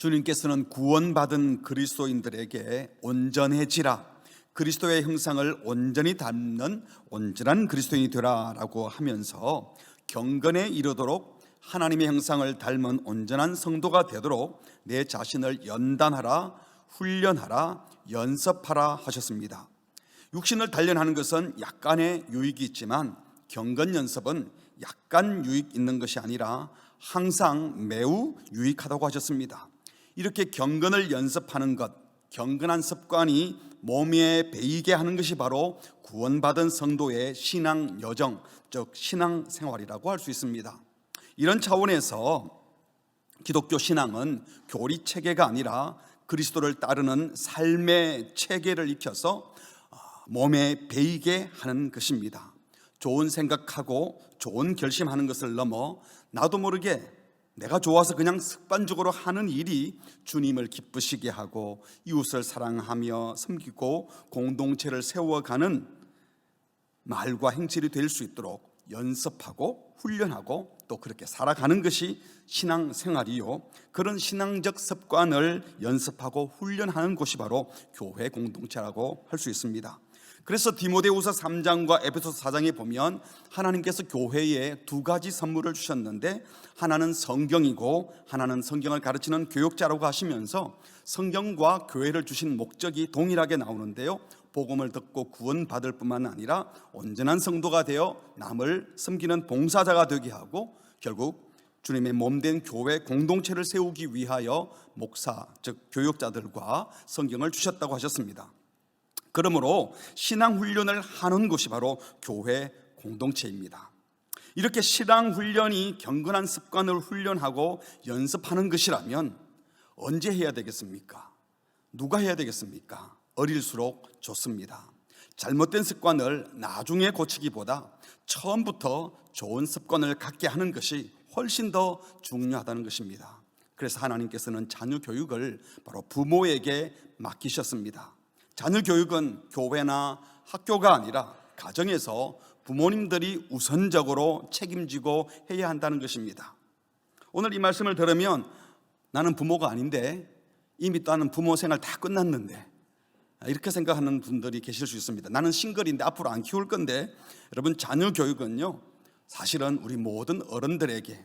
주님께서는 구원받은 그리스도인들에게 온전해지라, 그리스도의 형상을 온전히 닮는 온전한 그리스도인이 되라 라고 하면서 경건에 이르도록 하나님의 형상을 닮은 온전한 성도가 되도록 내 자신을 연단하라, 훈련하라, 연습하라 하셨습니다. 육신을 단련하는 것은 약간의 유익이 있지만 경건 연습은 약간 유익 있는 것이 아니라 항상 매우 유익하다고 하셨습니다. 이렇게 경건을 연습하는 것, 경건한 습관이 몸에 배이게 하는 것이 바로 구원받은 성도의 신앙 여정, 즉 신앙 생활이라고 할 수 있습니다. 이런 차원에서 기독교 신앙은 교리 체계가 아니라 그리스도를 따르는 삶의 체계를 익혀서 몸에 배이게 하는 것입니다. 좋은 생각하고 좋은 결심하는 것을 넘어 나도 모르게 내가 좋아서 그냥 습관적으로 하는 일이 주님을 기쁘시게 하고 이웃을 사랑하며 섬기고 공동체를 세워가는 말과 행실이 될 수 있도록 연습하고 훈련하고 또 그렇게 살아가는 것이 신앙생활이요, 그런 신앙적 습관을 연습하고 훈련하는 곳이 바로 교회 공동체라고 할 수 있습니다. 그래서 디모데후서 3장과 에베소서 4장에 보면 하나님께서 교회에 두 가지 선물을 주셨는데 하나는 성경이고 하나는 성경을 가르치는 교육자라고 하시면서 성경과 교회를 주신 목적이 동일하게 나오는데요, 복음을 듣고 구원받을 뿐만 아니라 온전한 성도가 되어 남을 섬기는 봉사자가 되게 하고 결국 주님의 몸된 교회 공동체를 세우기 위하여 목사, 즉 교육자들과 성경을 주셨다고 하셨습니다. 그러므로 신앙훈련을 하는 곳이 바로 교회 공동체입니다. 이렇게 신앙훈련이 경건한 습관을 훈련하고 연습하는 것이라면 언제 해야 되겠습니까? 누가 해야 되겠습니까? 어릴수록 좋습니다. 잘못된 습관을 나중에 고치기보다 처음부터 좋은 습관을 갖게 하는 것이 훨씬 더 중요하다는 것입니다. 그래서 하나님께서는 자녀 교육을 바로 부모에게 맡기셨습니다. 자녀 교육은 교회나 학교가 아니라 가정에서 부모님들이 우선적으로 책임지고 해야 한다는 것입니다. 오늘 이 말씀을 들으면 나는 부모가 아닌데 이미 나는 부모 생활 다 끝났는데 이렇게 생각하는 분들이 계실 수 있습니다. 나는 싱글인데 앞으로 안 키울 건데, 여러분 자녀 교육은요 사실은 우리 모든 어른들에게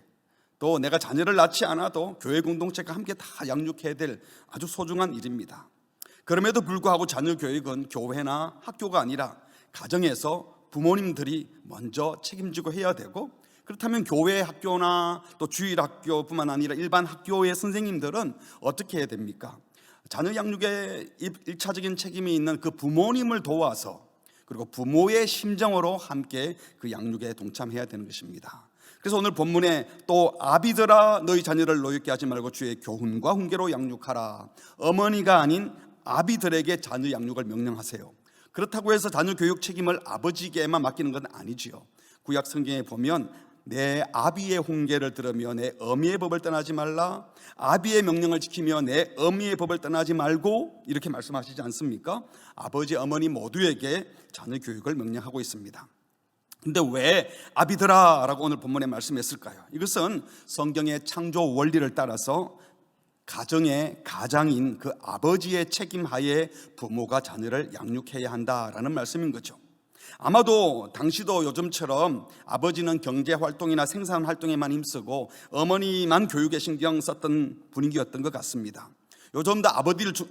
또 내가 자녀를 낳지 않아도 교회 공동체가 함께 다 양육해야 될 아주 소중한 일입니다. 그럼에도 불구하고 자녀 교육은 교회나 학교가 아니라 가정에서 부모님들이 먼저 책임지고 해야 되고, 그렇다면 교회 학교나 또 주일학교뿐만 아니라 일반 학교의 선생님들은 어떻게 해야 됩니까? 자녀 양육에 1차적인 책임이 있는 그 부모님을 도와서 그리고 부모의 심정으로 함께 그 양육에 동참해야 되는 것입니다. 그래서 오늘 본문에 또 아비들아 너희 자녀를 노엽게 하지 말고 주의 교훈과 훈계로 양육하라, 어머니가 아닌 아비들에게 자녀 양육을 명령하세요. 그렇다고 해서 자녀 교육 책임을 아버지에게만 맡기는 건 아니지요. 구약 성경에 보면 내 아비의 훈계를 들으며 내 어미의 법을 떠나지 말라, 아비의 명령을 지키며 내 어미의 법을 떠나지 말고, 이렇게 말씀하시지 않습니까? 아버지 어머니 모두에게 자녀 교육을 명령하고 있습니다. 근데 왜 아비들아 라고 오늘 본문에 말씀했을까요? 이것은 성경의 창조 원리를 따라서 가정의 가장인 그 아버지의 책임하에 부모가 자녀를 양육해야 한다라는 말씀인 거죠. 아마도 당시도 요즘처럼 아버지는 경제활동이나 생산활동에만 힘쓰고 어머니만 교육에 신경 썼던 분위기였던 것 같습니다. 요즘도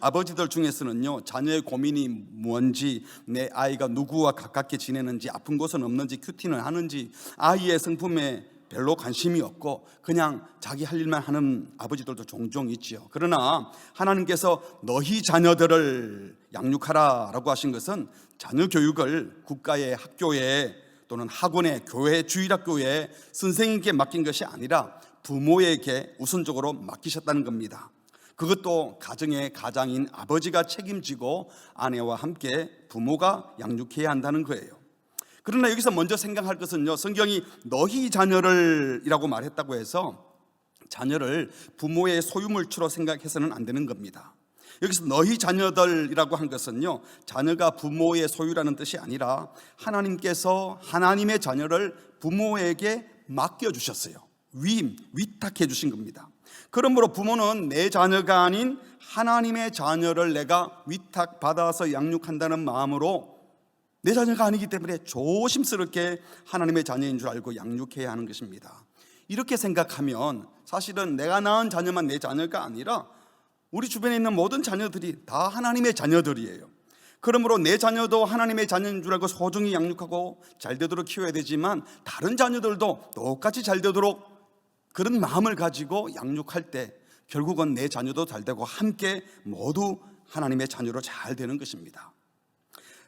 아버지들 중에서는요, 자녀의 고민이 뭔지, 내 아이가 누구와 가깝게 지내는지, 아픈 곳은 없는지, 큐티는 하는지, 아이의 성품에 별로 관심이 없고 그냥 자기 할 일만 하는 아버지들도 종종 있지요. 그러나 하나님께서 너희 자녀들을 양육하라 라고 하신 것은 자녀 교육을 국가의 학교에 또는 학원에, 교회, 주일학교에 선생님께 맡긴 것이 아니라 부모에게 우선적으로 맡기셨다는 겁니다. 그것도 가정의 가장인 아버지가 책임지고 아내와 함께 부모가 양육해야 한다는 거예요. 그러나 여기서 먼저 생각할 것은요, 성경이 너희 자녀를 이라고 말했다고 해서 자녀를 부모의 소유물처로 생각해서는 안 되는 겁니다. 여기서 너희 자녀들이라고 한 것은요, 자녀가 부모의 소유라는 뜻이 아니라 하나님께서 하나님의 자녀를 부모에게 맡겨주셨어요. 위탁해 주신 겁니다. 그러므로 부모는 내 자녀가 아닌 하나님의 자녀를 내가 위탁받아서 양육한다는 마음으로 내 자녀가 아니기 때문에 조심스럽게 하나님의 자녀인 줄 알고 양육해야 하는 것입니다. 이렇게 생각하면 사실은 내가 낳은 자녀만 내 자녀가 아니라 우리 주변에 있는 모든 자녀들이 다 하나님의 자녀들이에요. 그러므로 내 자녀도 하나님의 자녀인 줄 알고 소중히 양육하고 잘 되도록 키워야 되지만 다른 자녀들도 똑같이 잘 되도록 그런 마음을 가지고 양육할 때 결국은 내 자녀도 잘 되고 함께 모두 하나님의 자녀로 잘 되는 것입니다.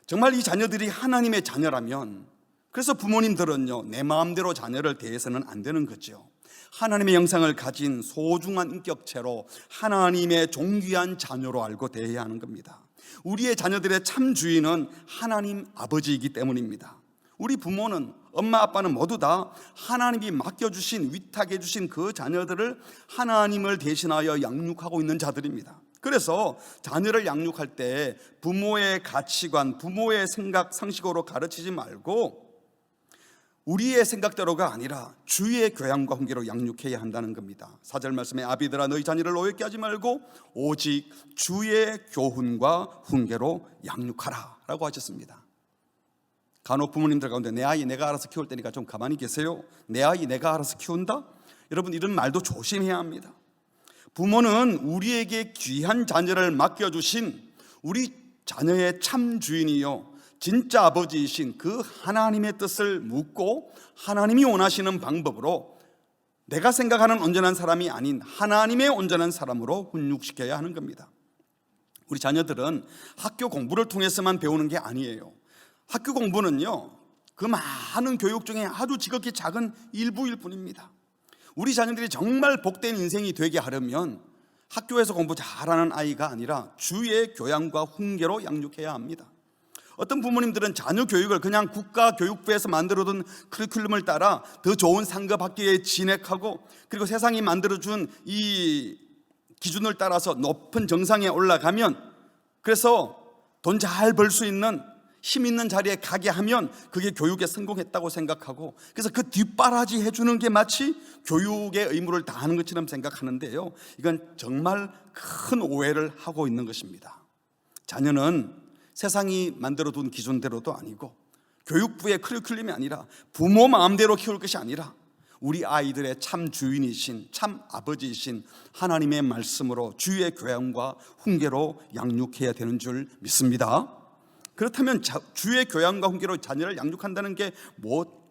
정말 이 자녀들이 하나님의 자녀라면, 그래서 부모님들은요, 내 마음대로 자녀를 대해서는 안 되는 거죠. 하나님의 형상을 가진 소중한 인격체로 하나님의 존귀한 자녀로 알고 대해야 하는 겁니다. 우리의 자녀들의 참 주인은 하나님 아버지이기 때문입니다. 우리 부모는, 엄마 아빠는 모두 다 하나님이 맡겨주신, 위탁해 주신 그 자녀들을 하나님을 대신하여 양육하고 있는 자들입니다. 그래서 자녀를 양육할 때 부모의 가치관, 부모의 생각, 상식으로 가르치지 말고 우리의 생각대로가 아니라 주의 교양과 훈계로 양육해야 한다는 겁니다. 4절 말씀에 아비들아 너희 자녀를 노엽게 하지 말고 오직 주의 교훈과 훈계로 양육하라 라고 하셨습니다. 간혹 부모님들 가운데 내 아이 내가 알아서 키울 테니까 좀 가만히 계세요, 내 아이 내가 알아서 키운다? 여러분, 이런 말도 조심해야 합니다. 부모는 우리에게 귀한 자녀를 맡겨주신 우리 자녀의 참 주인이요 진짜 아버지이신 그 하나님의 뜻을 묻고 하나님이 원하시는 방법으로 내가 생각하는 온전한 사람이 아닌 하나님의 온전한 사람으로 훈육시켜야 하는 겁니다. 우리 자녀들은 학교 공부를 통해서만 배우는 게 아니에요. 학교 공부는요, 그 많은 교육 중에 아주 지극히 작은 일부일 뿐입니다. 우리 자녀들이 정말 복된 인생이 되게 하려면 학교에서 공부 잘하는 아이가 아니라 주의 교양과 훈계로 양육해야 합니다. 어떤 부모님들은 자녀 교육을 그냥 국가교육부에서 만들어둔 커리큘럼을 따라 더 좋은 상급 학교에 진학하고 그리고 세상이 만들어준 이 기준을 따라서 높은 정상에 올라가면, 그래서 돈 잘 벌 수 있는 힘 있는 자리에 가게 하면 그게 교육에 성공했다고 생각하고, 그래서 그 뒷바라지 해주는 게 마치 교육의 의무를 다하는 것처럼 생각하는데요, 이건 정말 큰 오해를 하고 있는 것입니다. 자녀는 세상이 만들어둔 기준대로도 아니고 교육부의 커리큘럼이 아니라 부모 마음대로 키울 것이 아니라 우리 아이들의 참 주인이신, 참 아버지이신 하나님의 말씀으로 주의 교양과 훈계로 양육해야 되는 줄 믿습니다. 그렇다면 주의 교양과 훈계로 자녀를 양육한다는 게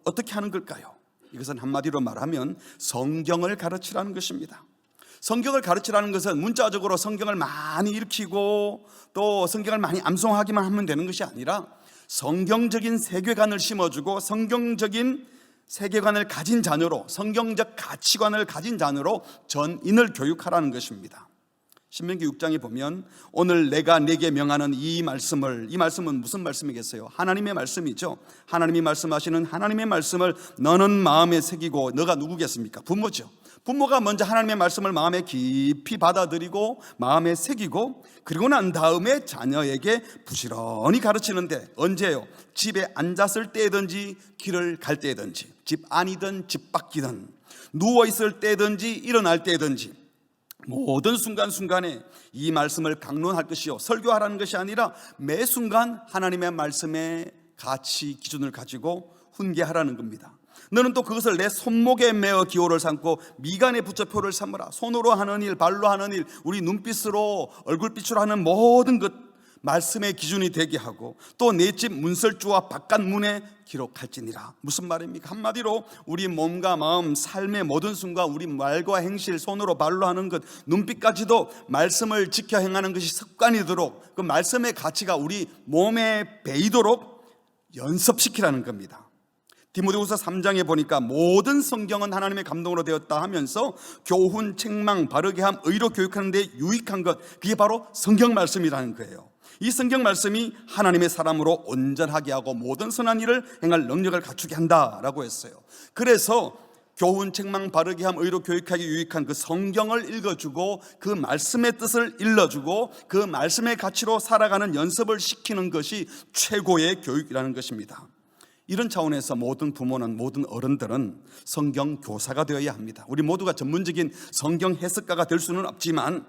어떻게 하는 걸까요? 이것은 한마디로 말하면 성경을 가르치라는 것입니다. 성경을 가르치라는 것은 문자적으로 성경을 많이 읽히고 또 성경을 많이 암송하기만 하면 되는 것이 아니라 성경적인 세계관을 심어주고 성경적인 세계관을 가진 자녀로, 성경적 가치관을 가진 자녀로 전인을 교육하라는 것입니다. 신명기 6장에 보면 오늘 내가 네게 명하는 이 말씀은 무슨 말씀이겠어요? 하나님의 말씀이죠. 하나님이 말씀하시는 하나님의 말씀을 너는 마음에 새기고, 너가 누구겠습니까? 부모죠. 부모가 먼저 하나님의 말씀을 마음에 깊이 받아들이고 마음에 새기고, 그리고 난 다음에 자녀에게 부지런히 가르치는데, 언제요? 집에 앉았을 때든지 길을 갈 때든지, 집 안이든 집 밖이든, 누워있을 때든지 일어날 때든지 모든 순간순간에 이 말씀을 강론할 것이요 설교하라는 것이 아니라 매 순간 하나님의 말씀의 가치 기준을 가지고 훈계하라는 겁니다. 너는 또 그것을 내 손목에 메어 기호를 삼고 미간에 붙여 표를 삼으라. 손으로 하는 일, 발로 하는 일, 우리 눈빛으로, 얼굴빛으로 하는 모든 것 말씀의 기준이 되게 하고, 또 내 집 문설주와 바깥 문에 기록할지니라. 무슨 말입니까? 한마디로 우리 몸과 마음, 삶의 모든 순간 우리 말과 행실, 손으로 발로 하는 것, 눈빛까지도 말씀을 지켜 행하는 것이 습관이도록, 그 말씀의 가치가 우리 몸에 배이도록 연습시키라는 겁니다. 디모데후서 3장에 보니까 모든 성경은 하나님의 감동으로 되었다 하면서 교훈, 책망, 바르게 함, 의로 교육하는 데 유익한 것, 그게 바로 성경 말씀이라는 거예요. 이 성경 말씀이 하나님의 사람으로 온전하게 하고 모든 선한 일을 행할 능력을 갖추게 한다라고 했어요. 그래서 교훈, 책망, 바르게 함, 의로 교육하기 유익한 그 성경을 읽어주고 그 말씀의 뜻을 일러주고 그 말씀의 가치로 살아가는 연습을 시키는 것이 최고의 교육이라는 것입니다. 이런 차원에서 모든 부모는, 모든 어른들은 성경 교사가 되어야 합니다. 우리 모두가 전문적인 성경 해석가가 될 수는 없지만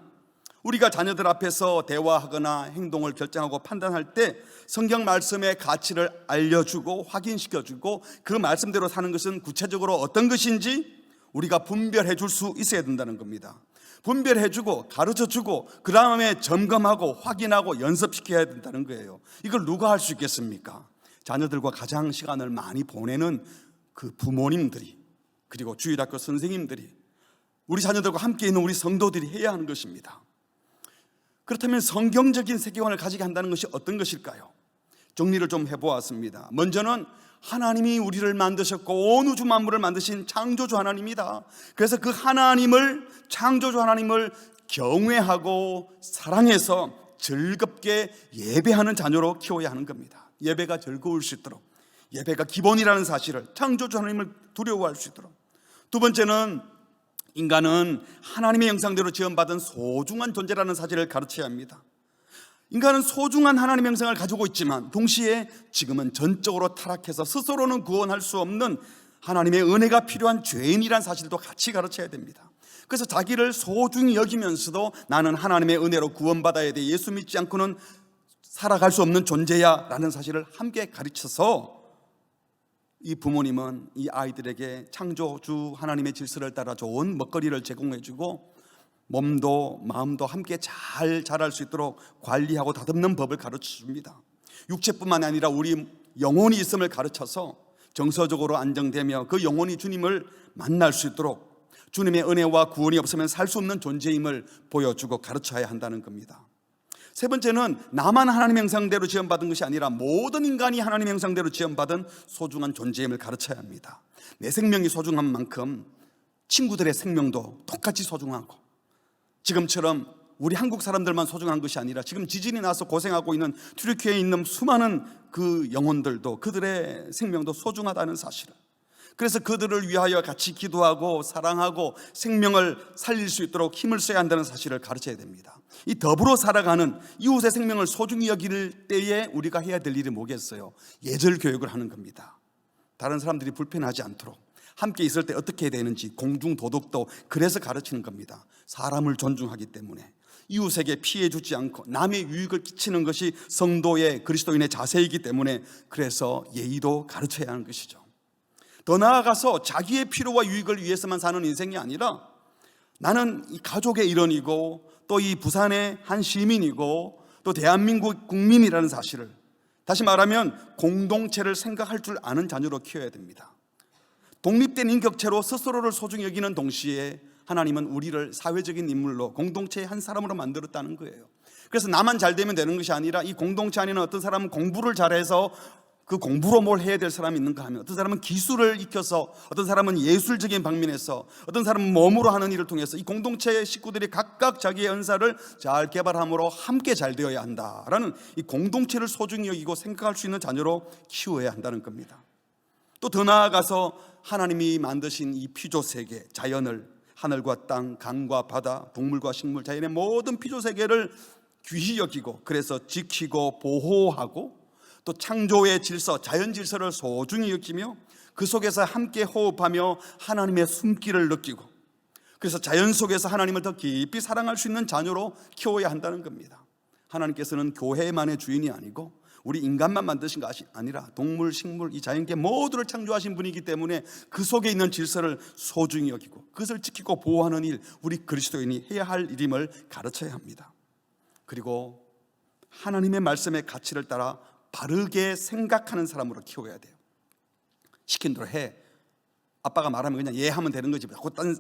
우리가 자녀들 앞에서 대화하거나 행동을 결정하고 판단할 때 성경 말씀의 가치를 알려주고 확인시켜주고 그 말씀대로 사는 것은 구체적으로 어떤 것인지 우리가 분별해 줄 수 있어야 된다는 겁니다. 분별해주고 가르쳐주고 그 다음에 점검하고 확인하고 연습시켜야 된다는 거예요. 이걸 누가 할 수 있겠습니까? 자녀들과 가장 시간을 많이 보내는 그 부모님들이, 그리고 주일학교 선생님들이, 우리 자녀들과 함께 있는 우리 성도들이 해야 하는 것입니다. 그렇다면 성경적인 세계관을 가지게 한다는 것이 어떤 것일까요? 정리를 좀 해보았습니다. 먼저는 하나님이 우리를 만드셨고 온 우주 만물을 만드신 창조주 하나님이다. 그래서 그 하나님을, 창조주 하나님을 경외하고 사랑해서 즐겁게 예배하는 자녀로 키워야 하는 겁니다. 예배가 즐거울 수 있도록, 예배가 기본이라는 사실을, 창조주 하나님을 두려워할 수 있도록. 두 번째는 인간은 하나님의 형상대로 지음받은 소중한 존재라는 사실을 가르쳐야 합니다. 인간은 소중한 하나님의 형상을 가지고 있지만 동시에 지금은 전적으로 타락해서 스스로는 구원할 수 없는 하나님의 은혜가 필요한 죄인이라는 사실도 같이 가르쳐야 됩니다. 그래서 자기를 소중히 여기면서도 나는 하나님의 은혜로 구원받아야 돼, 예수 믿지 않고는 살아갈 수 없는 존재야 라는 사실을 함께 가르쳐서 이 부모님은 이 아이들에게 창조주 하나님의 질서를 따라 좋은 먹거리를 제공해주고 몸도 마음도 함께 잘 자랄 수 있도록 관리하고 다듬는 법을 가르쳐줍니다. 육체뿐만 아니라 우리 영혼이 있음을 가르쳐서 정서적으로 안정되며 그 영혼이 주님을 만날 수 있도록 주님의 은혜와 구원이 없으면 살 수 없는 존재임을 보여주고 가르쳐야 한다는 겁니다. 세 번째는 나만 하나님의 형상대로 지음받은 것이 아니라 모든 인간이 하나님의 형상대로 지음받은 소중한 존재임을 가르쳐야 합니다. 내 생명이 소중한 만큼 친구들의 생명도 똑같이 소중하고, 지금처럼 우리 한국 사람들만 소중한 것이 아니라 지금 지진이 나서 고생하고 있는 튀르키예에 있는 수많은 그 영혼들도, 그들의 생명도 소중하다는 사실을, 그래서 그들을 위하여 같이 기도하고 사랑하고 생명을 살릴 수 있도록 힘을 써야 한다는 사실을 가르쳐야 됩니다. 이 더불어 살아가는 이웃의 생명을 소중히 여길 때에 우리가 해야 될 일이 뭐겠어요? 예절 교육을 하는 겁니다. 다른 사람들이 불편하지 않도록 함께 있을 때 어떻게 해야 되는지 공중 도덕도 그래서 가르치는 겁니다. 사람을 존중하기 때문에 이웃에게 피해 주지 않고 남의 유익을 끼치는 것이 성도의, 그리스도인의 자세이기 때문에 그래서 예의도 가르쳐야 하는 것이죠. 더 나아가서 자기의 필요와 유익을 위해서만 사는 인생이 아니라 나는 이 가족의 일원이고 또 이 부산의 한 시민이고 또 대한민국 국민이라는 사실을, 다시 말하면 공동체를 생각할 줄 아는 자녀로 키워야 됩니다. 독립된 인격체로 스스로를 소중히 여기는 동시에 하나님은 우리를 사회적인 인물로, 공동체의 한 사람으로 만들었다는 거예요. 그래서 나만 잘 되면 되는 것이 아니라 이 공동체 안에는 어떤 사람은 공부를 잘해서 그 공부로 뭘 해야 될 사람이 있는가 하면, 어떤 사람은 기술을 익혀서, 어떤 사람은 예술적인 방면에서, 어떤 사람은 몸으로 하는 일을 통해서 이 공동체의 식구들이 각각 자기의 은사를 잘 개발함으로 함께 잘 되어야 한다라는 이 공동체를 소중히 여기고 생각할 수 있는 자녀로 키워야 한다는 겁니다. 또 더 나아가서 하나님이 만드신 이 피조세계, 자연을, 하늘과 땅, 강과 바다, 동물과 식물, 자연의 모든 피조세계를 귀히 여기고 그래서 지키고 보호하고 또 창조의 질서, 자연 질서를 소중히 여기며 그 속에서 함께 호흡하며 하나님의 숨기를 느끼고 그래서 자연 속에서 하나님을 더 깊이 사랑할 수 있는 자녀로 키워야 한다는 겁니다. 하나님께서는 교회만의 주인이 아니고 우리 인간만 만드신 것이 아니라 동물, 식물, 이 자연계 모두를 창조하신 분이기 때문에 그 속에 있는 질서를 소중히 여기고 그것을 지키고 보호하는 일, 우리 그리스도인이 해야 할 일임을 가르쳐야 합니다. 그리고 하나님의 말씀의 가치를 따라 바르게 생각하는 사람으로 키워야 돼요. 시킨 대로 해. 아빠가 말하면 그냥 예 하면 되는 거지.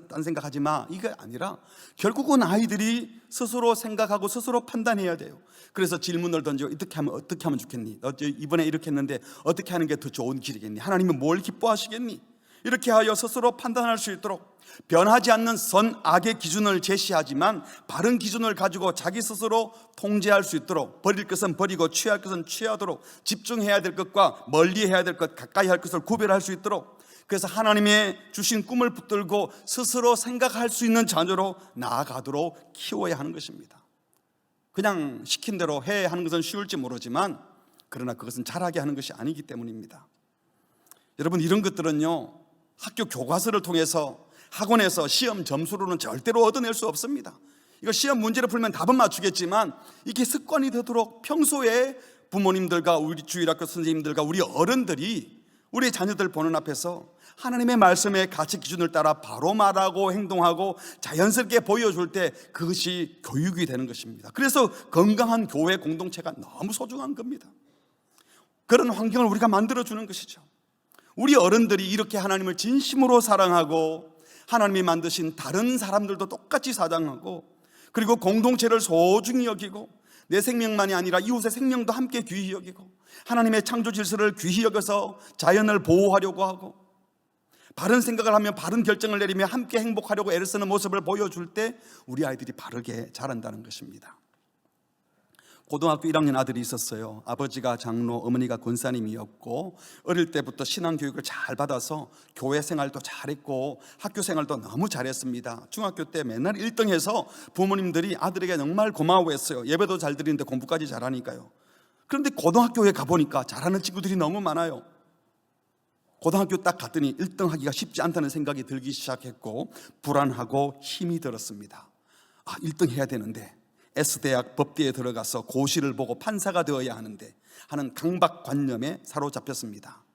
딴 생각하지 마. 이게 아니라 결국은 아이들이 스스로 생각하고 스스로 판단해야 돼요. 그래서 질문을 던지고 어떻게 하면 좋겠니? 너 이번에 이렇게 했는데 어떻게 하는 게 더 좋은 길이겠니? 하나님은 뭘 기뻐하시겠니? 이렇게 하여 스스로 판단할 수 있도록 변하지 않는 선악의 기준을 제시하지만 바른 기준을 가지고 자기 스스로 통제할 수 있도록 버릴 것은 버리고 취할 것은 취하도록 집중해야 될 것과 멀리해야 될 것, 가까이 할 것을 구별할 수 있도록, 그래서 하나님의 주신 꿈을 붙들고 스스로 생각할 수 있는 자녀로 나아가도록 키워야 하는 것입니다. 그냥 시킨 대로 해 하는 것은 쉬울지 모르지만 그러나 그것은 잘하게 하는 것이 아니기 때문입니다. 여러분, 이런 것들은요, 학교 교과서를 통해서, 학원에서 시험 점수로는 절대로 얻어낼 수 없습니다. 이거 시험 문제를 풀면 답은 맞추겠지만 이게 습관이 되도록 평소에 부모님들과 우리 주일학교 선생님들과 우리 어른들이 우리 자녀들 보는 앞에서 하나님의 말씀의 가치 기준을 따라 바로 말하고 행동하고 자연스럽게 보여줄 때 그것이 교육이 되는 것입니다. 그래서 건강한 교회 공동체가 너무 소중한 겁니다. 그런 환경을 우리가 만들어주는 것이죠. 우리 어른들이 이렇게 하나님을 진심으로 사랑하고 하나님이 만드신 다른 사람들도 똑같이 사랑하고, 그리고 공동체를 소중히 여기고 내 생명만이 아니라 이웃의 생명도 함께 귀히 여기고 하나님의 창조 질서를 귀히 여겨서 자연을 보호하려고 하고 바른 생각을 하며 바른 결정을 내리며 함께 행복하려고 애를 쓰는 모습을 보여줄 때 우리 아이들이 바르게 자란다는 것입니다. 고등학교 1학년 아들이 있었어요. 아버지가 장로, 어머니가 권사님이었고 어릴 때부터 신앙교육을 잘 받아서 교회 생활도 잘했고 학교 생활도 너무 잘했습니다. 중학교 때 맨날 1등해서 부모님들이 아들에게 정말 고마워했어요. 예배도 잘 드리는데 공부까지 잘하니까요. 그런데 고등학교에 가보니까 잘하는 친구들이 너무 많아요. 고등학교 딱 갔더니 1등 하기가 쉽지 않다는 생각이 들기 시작했고 불안하고 힘이 들었습니다. 1등 해야 되는데, S대학 법대에 들어가서 고시를 보고 판사가 되어야 하는데 하는 강박관념에 사로잡혔습니다.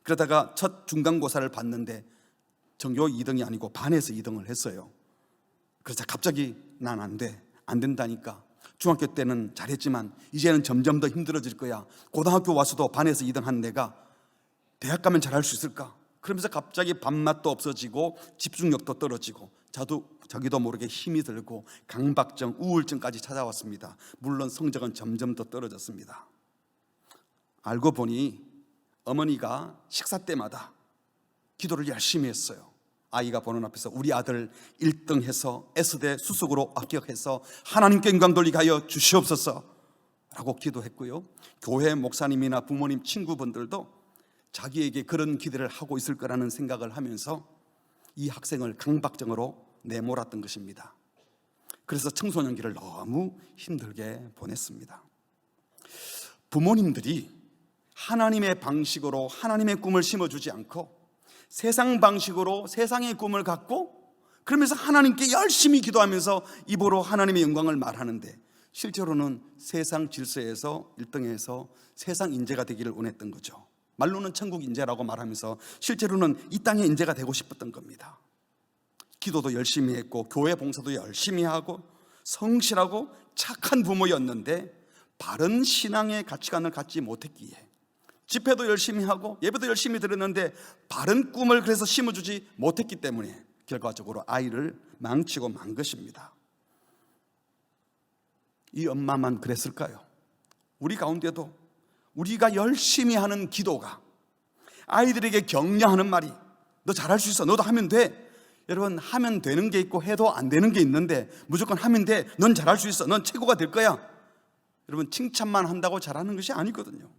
그러다가 첫 중간고사를 봤는데 전교 2등이 아니고 반에서 2등을 했어요. 그래서 갑자기 난 안 된다니까. 중학교 때는 잘했지만 이제는 점점 더 힘들어질 거야. 고등학교 와서도 반에서 2등 한 내가 대학 가면 잘할 수 있을까? 그러면서 갑자기 밥맛도 없어지고 집중력도 떨어지고 자기도 모르게 힘이 들고 강박증, 우울증까지 찾아왔습니다. 물론 성적은 점점 더 떨어졌습니다. 알고 보니 어머니가 식사 때마다 기도를 열심히 했어요. 아이가 보는 앞에서 우리 아들 1등 해서 S대 수석으로 합격해서 하나님께 영광 돌리게 하여 주시옵소서 라고 기도했고요. 교회 목사님이나 부모님, 친구분들도 자기에게 그런 기대를 하고 있을 거라는 생각을 하면서 이 학생을 강박증으로 내몰았던 것입니다. 그래서 청소년기를 너무 힘들게 보냈습니다. 부모님들이 하나님의 방식으로 하나님의 꿈을 심어주지 않고 세상 방식으로 세상의 꿈을 갖고 그러면서 하나님께 열심히 기도하면서 입으로 하나님의 영광을 말하는데 실제로는 세상 질서에서 1등해서 세상 인재가 되기를 원했던 거죠. 말로는 천국 인재라고 말하면서 실제로는 이 땅의 인재가 되고 싶었던 겁니다. 기도도 열심히 했고 교회 봉사도 열심히 하고 성실하고 착한 부모였는데 바른 신앙의 가치관을 갖지 못했기에 집회도 열심히 하고 예배도 열심히 드렸는데 바른 꿈을 그래서 심어주지 못했기 때문에 결과적으로 아이를 망치고 만 것입니다. 이 엄마만 그랬을까요? 우리 가운데도 우리가 열심히 하는 기도가 아이들에게 격려하는 말이 너 잘할 수 있어, 너도 하면 돼. 여러분, 하면 되는 게 있고 해도 안 되는 게 있는데 무조건 하면 돼, 넌 잘할 수 있어, 넌 최고가 될 거야. 여러분, 칭찬만 한다고 잘하는 것이 아니거든요.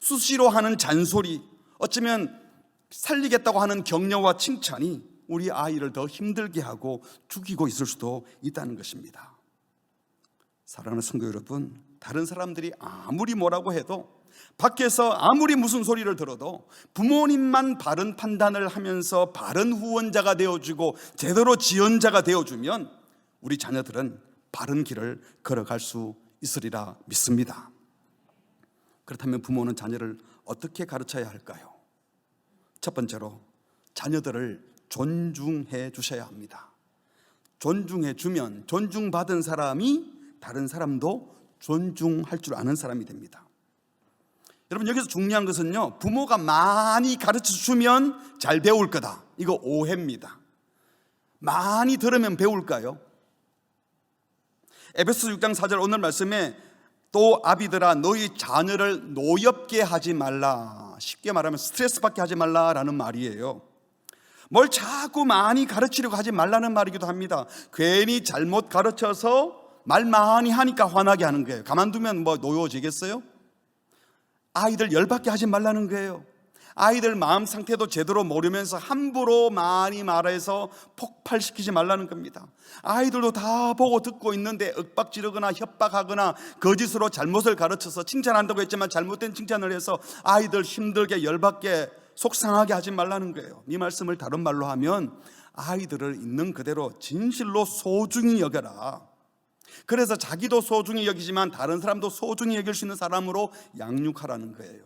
수시로 하는 잔소리, 어쩌면 살리겠다고 하는 격려와 칭찬이 우리 아이를 더 힘들게 하고 죽이고 있을 수도 있다는 것입니다. 사랑하는 성도 여러분, 다른 사람들이 아무리 뭐라고 해도 밖에서 아무리 무슨 소리를 들어도 부모님만 바른 판단을 하면서 바른 후원자가 되어주고 제대로 지원자가 되어주면 우리 자녀들은 바른 길을 걸어갈 수 있으리라 믿습니다. 그렇다면 부모는 자녀를 어떻게 가르쳐야 할까요? 첫 번째로 자녀들을 존중해 주셔야 합니다. 존중해 주면 존중받은 사람이 다른 사람도 존중할 줄 아는 사람이 됩니다. 여러분, 여기서 중요한 것은요, 부모가 많이 가르쳐 주면 잘 배울 거다, 이거 오해입니다. 많이 들으면 배울까요? 에베소 6장 4절 오늘 말씀에 또 아비들아 너희 자녀를 노엽게 하지 말라, 쉽게 말하면 스트레스 받게 하지 말라라는 말이에요. 뭘 자꾸 많이 가르치려고 하지 말라는 말이기도 합니다. 괜히 잘못 가르쳐서 말 많이 하니까 화나게 하는 거예요. 가만두면 뭐 노여워지겠어요? 아이들 열받게 하지 말라는 거예요. 아이들 마음 상태도 제대로 모르면서 함부로 많이 말해서 폭발시키지 말라는 겁니다. 아이들도 다 보고 듣고 있는데 윽박지르거나 협박하거나 거짓으로 잘못을 가르쳐서 칭찬한다고 했지만 잘못된 칭찬을 해서 아이들 힘들게 열받게 속상하게 하지 말라는 거예요. 이 말씀을 다른 말로 하면 아이들을 있는 그대로 진실로 소중히 여겨라. 그래서 자기도 소중히 여기지만 다른 사람도 소중히 여길 수 있는 사람으로 양육하라는 거예요.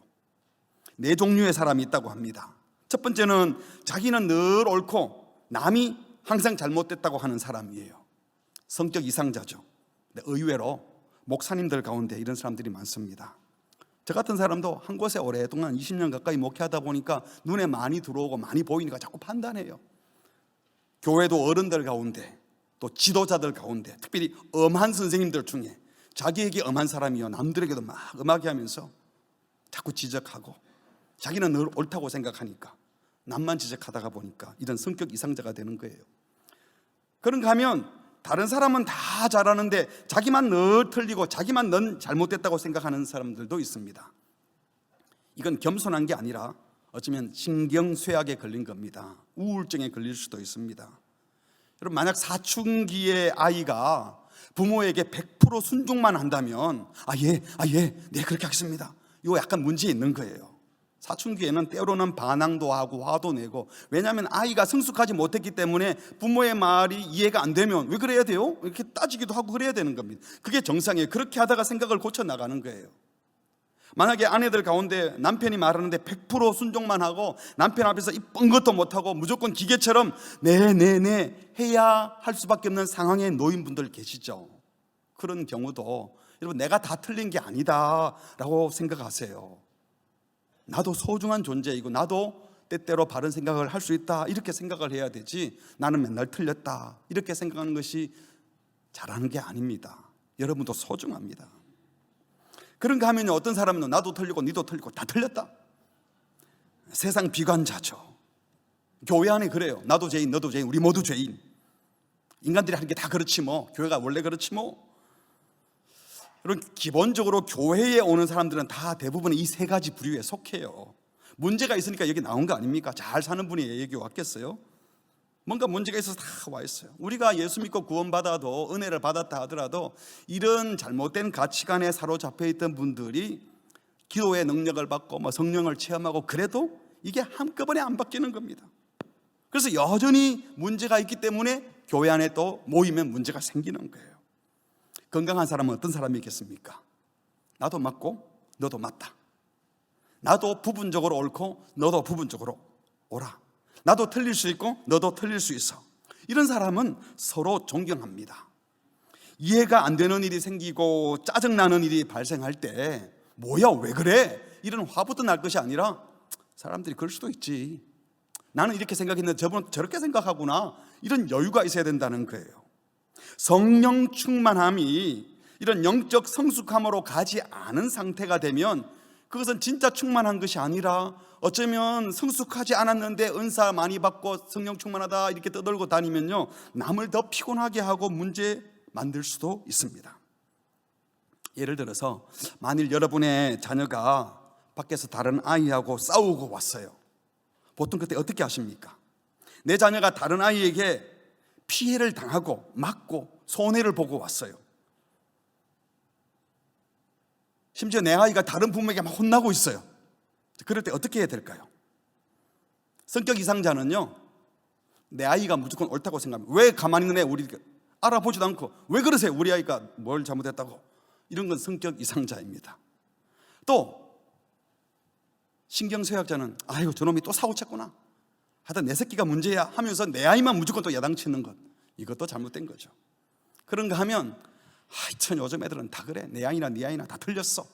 네 종류의 사람이 있다고 합니다. 첫 번째는 자기는 늘 옳고 남이 항상 잘못됐다고 하는 사람이에요. 성격 이상자죠. 의외로 목사님들 가운데 이런 사람들이 많습니다. 저 같은 사람도 한 곳에 오랫동안 20년 가까이 목회하다 보니까 눈에 많이 들어오고 많이 보이니까 자꾸 판단해요. 교회도 어른들 가운데 또 지도자들 가운데 특별히 엄한 선생님들 중에 자기에게 엄한 사람이요 남들에게도 막 엄하게 하면서 자꾸 지적하고 자기는 늘 옳다고 생각하니까 남만 지적하다가 보니까 이런 성격 이상자가 되는 거예요. 그런가 하면 다른 사람은 다 잘하는데 자기만 늘 틀리고 자기만 넌 잘못됐다고 생각하는 사람들도 있습니다. 이건 겸손한 게 아니라 어쩌면 신경쇠약에 걸린 겁니다. 우울증에 걸릴 수도 있습니다. 여러분, 만약 사춘기의 아이가 부모에게 100% 순종만 한다면 네 그렇게 하겠습니다. 이거 약간 문제 있는 거예요. 사춘기에는 때로는 반항도 하고 화도 내고, 왜냐하면 아이가 성숙하지 못했기 때문에 부모의 말이 이해가 안 되면 왜 그래야 돼요? 이렇게 따지기도 하고 그래야 되는 겁니다. 그게 정상이에요. 그렇게 하다가 생각을 고쳐나가는 거예요. 만약에 아내들 가운데 남편이 말하는데 100% 순종만 하고 남편 앞에서 이쁜 것도 못하고 무조건 기계처럼 네 해야 할 수밖에 없는 상황에 놓인 분들 계시죠. 그런 경우도 여러분, 내가 다 틀린 게 아니다 라고 생각하세요. 나도 소중한 존재이고 나도 때때로 바른 생각을 할 수 있다 이렇게 생각을 해야 되지, 나는 맨날 틀렸다 이렇게 생각하는 것이 잘하는 게 아닙니다. 여러분도 소중합니다. 그런가 하면 어떤 사람은 나도 틀리고 니도 틀리고 다 틀렸다, 세상 비관자죠. 교회 안에 그래요. 나도 죄인 너도 죄인 우리 모두 죄인, 인간들이 하는 게 다 그렇지 뭐, 교회가 원래 그렇지 뭐. 여러분, 기본적으로 교회에 오는 사람들은 다 대부분 이 세 가지 부류에 속해요. 문제가 있으니까 여기 나온 거 아닙니까? 잘 사는 분이 여기 왔겠어요? 뭔가 문제가 있어서 다 와 있어요. 우리가 예수 믿고 구원받아도, 은혜를 받았다 하더라도 이런 잘못된 가치관에 사로잡혀 있던 분들이 기도의 능력을 받고 성령을 체험하고 그래도 이게 한꺼번에 안 바뀌는 겁니다. 그래서 여전히 문제가 있기 때문에 교회 안에 또 모이면 문제가 생기는 거예요. 건강한 사람은 어떤 사람이겠습니까? 나도 맞고 너도 맞다, 나도 부분적으로 옳고 너도 부분적으로 옳아, 나도 틀릴 수 있고 너도 틀릴 수 있어. 이런 사람은 서로 존경합니다. 이해가 안 되는 일이 생기고 짜증나는 일이 발생할 때 뭐야 왜 그래 이런 화부터 날 것이 아니라 사람들이 그럴 수도 있지, 나는 이렇게 생각했는데 저분은 저렇게 생각하구나, 이런 여유가 있어야 된다는 거예요. 성령 충만함이 이런 영적 성숙함으로 가지 않은 상태가 되면 그것은 진짜 충만한 것이 아니라 어쩌면 성숙하지 않았는데 은사 많이 받고 성령 충만하다 이렇게 떠들고 다니면요, 남을 더 피곤하게 하고 문제 만들 수도 있습니다. 예를 들어서 만일 여러분의 자녀가 밖에서 다른 아이하고 싸우고 왔어요. 보통 그때 어떻게 하십니까? 내 자녀가 다른 아이에게 피해를 당하고 맞고 손해를 보고 왔어요. 심지어 내 아이가 다른 부모에게 막 혼나고 있어요. 그럴 때 어떻게 해야 될까요? 성격 이상자는요, 내 아이가 무조건 옳다고 생각합니다. 왜 가만히 있는 애 우리 알아보지도 않고 왜 그러세요? 우리 아이가 뭘 잘못했다고. 이런 건 성격 이상자입니다. 또 신경쇠약자는 아유 저놈이 또 사고쳤구나, 하여튼 내 새끼가 문제야 하면서 내 아이만 무조건 또 야당치는 것, 이것도 잘못된 거죠. 그런가 하면 하여튼 요즘 애들은 다 그래, 내 아이나 네 아이나 다 틀렸어,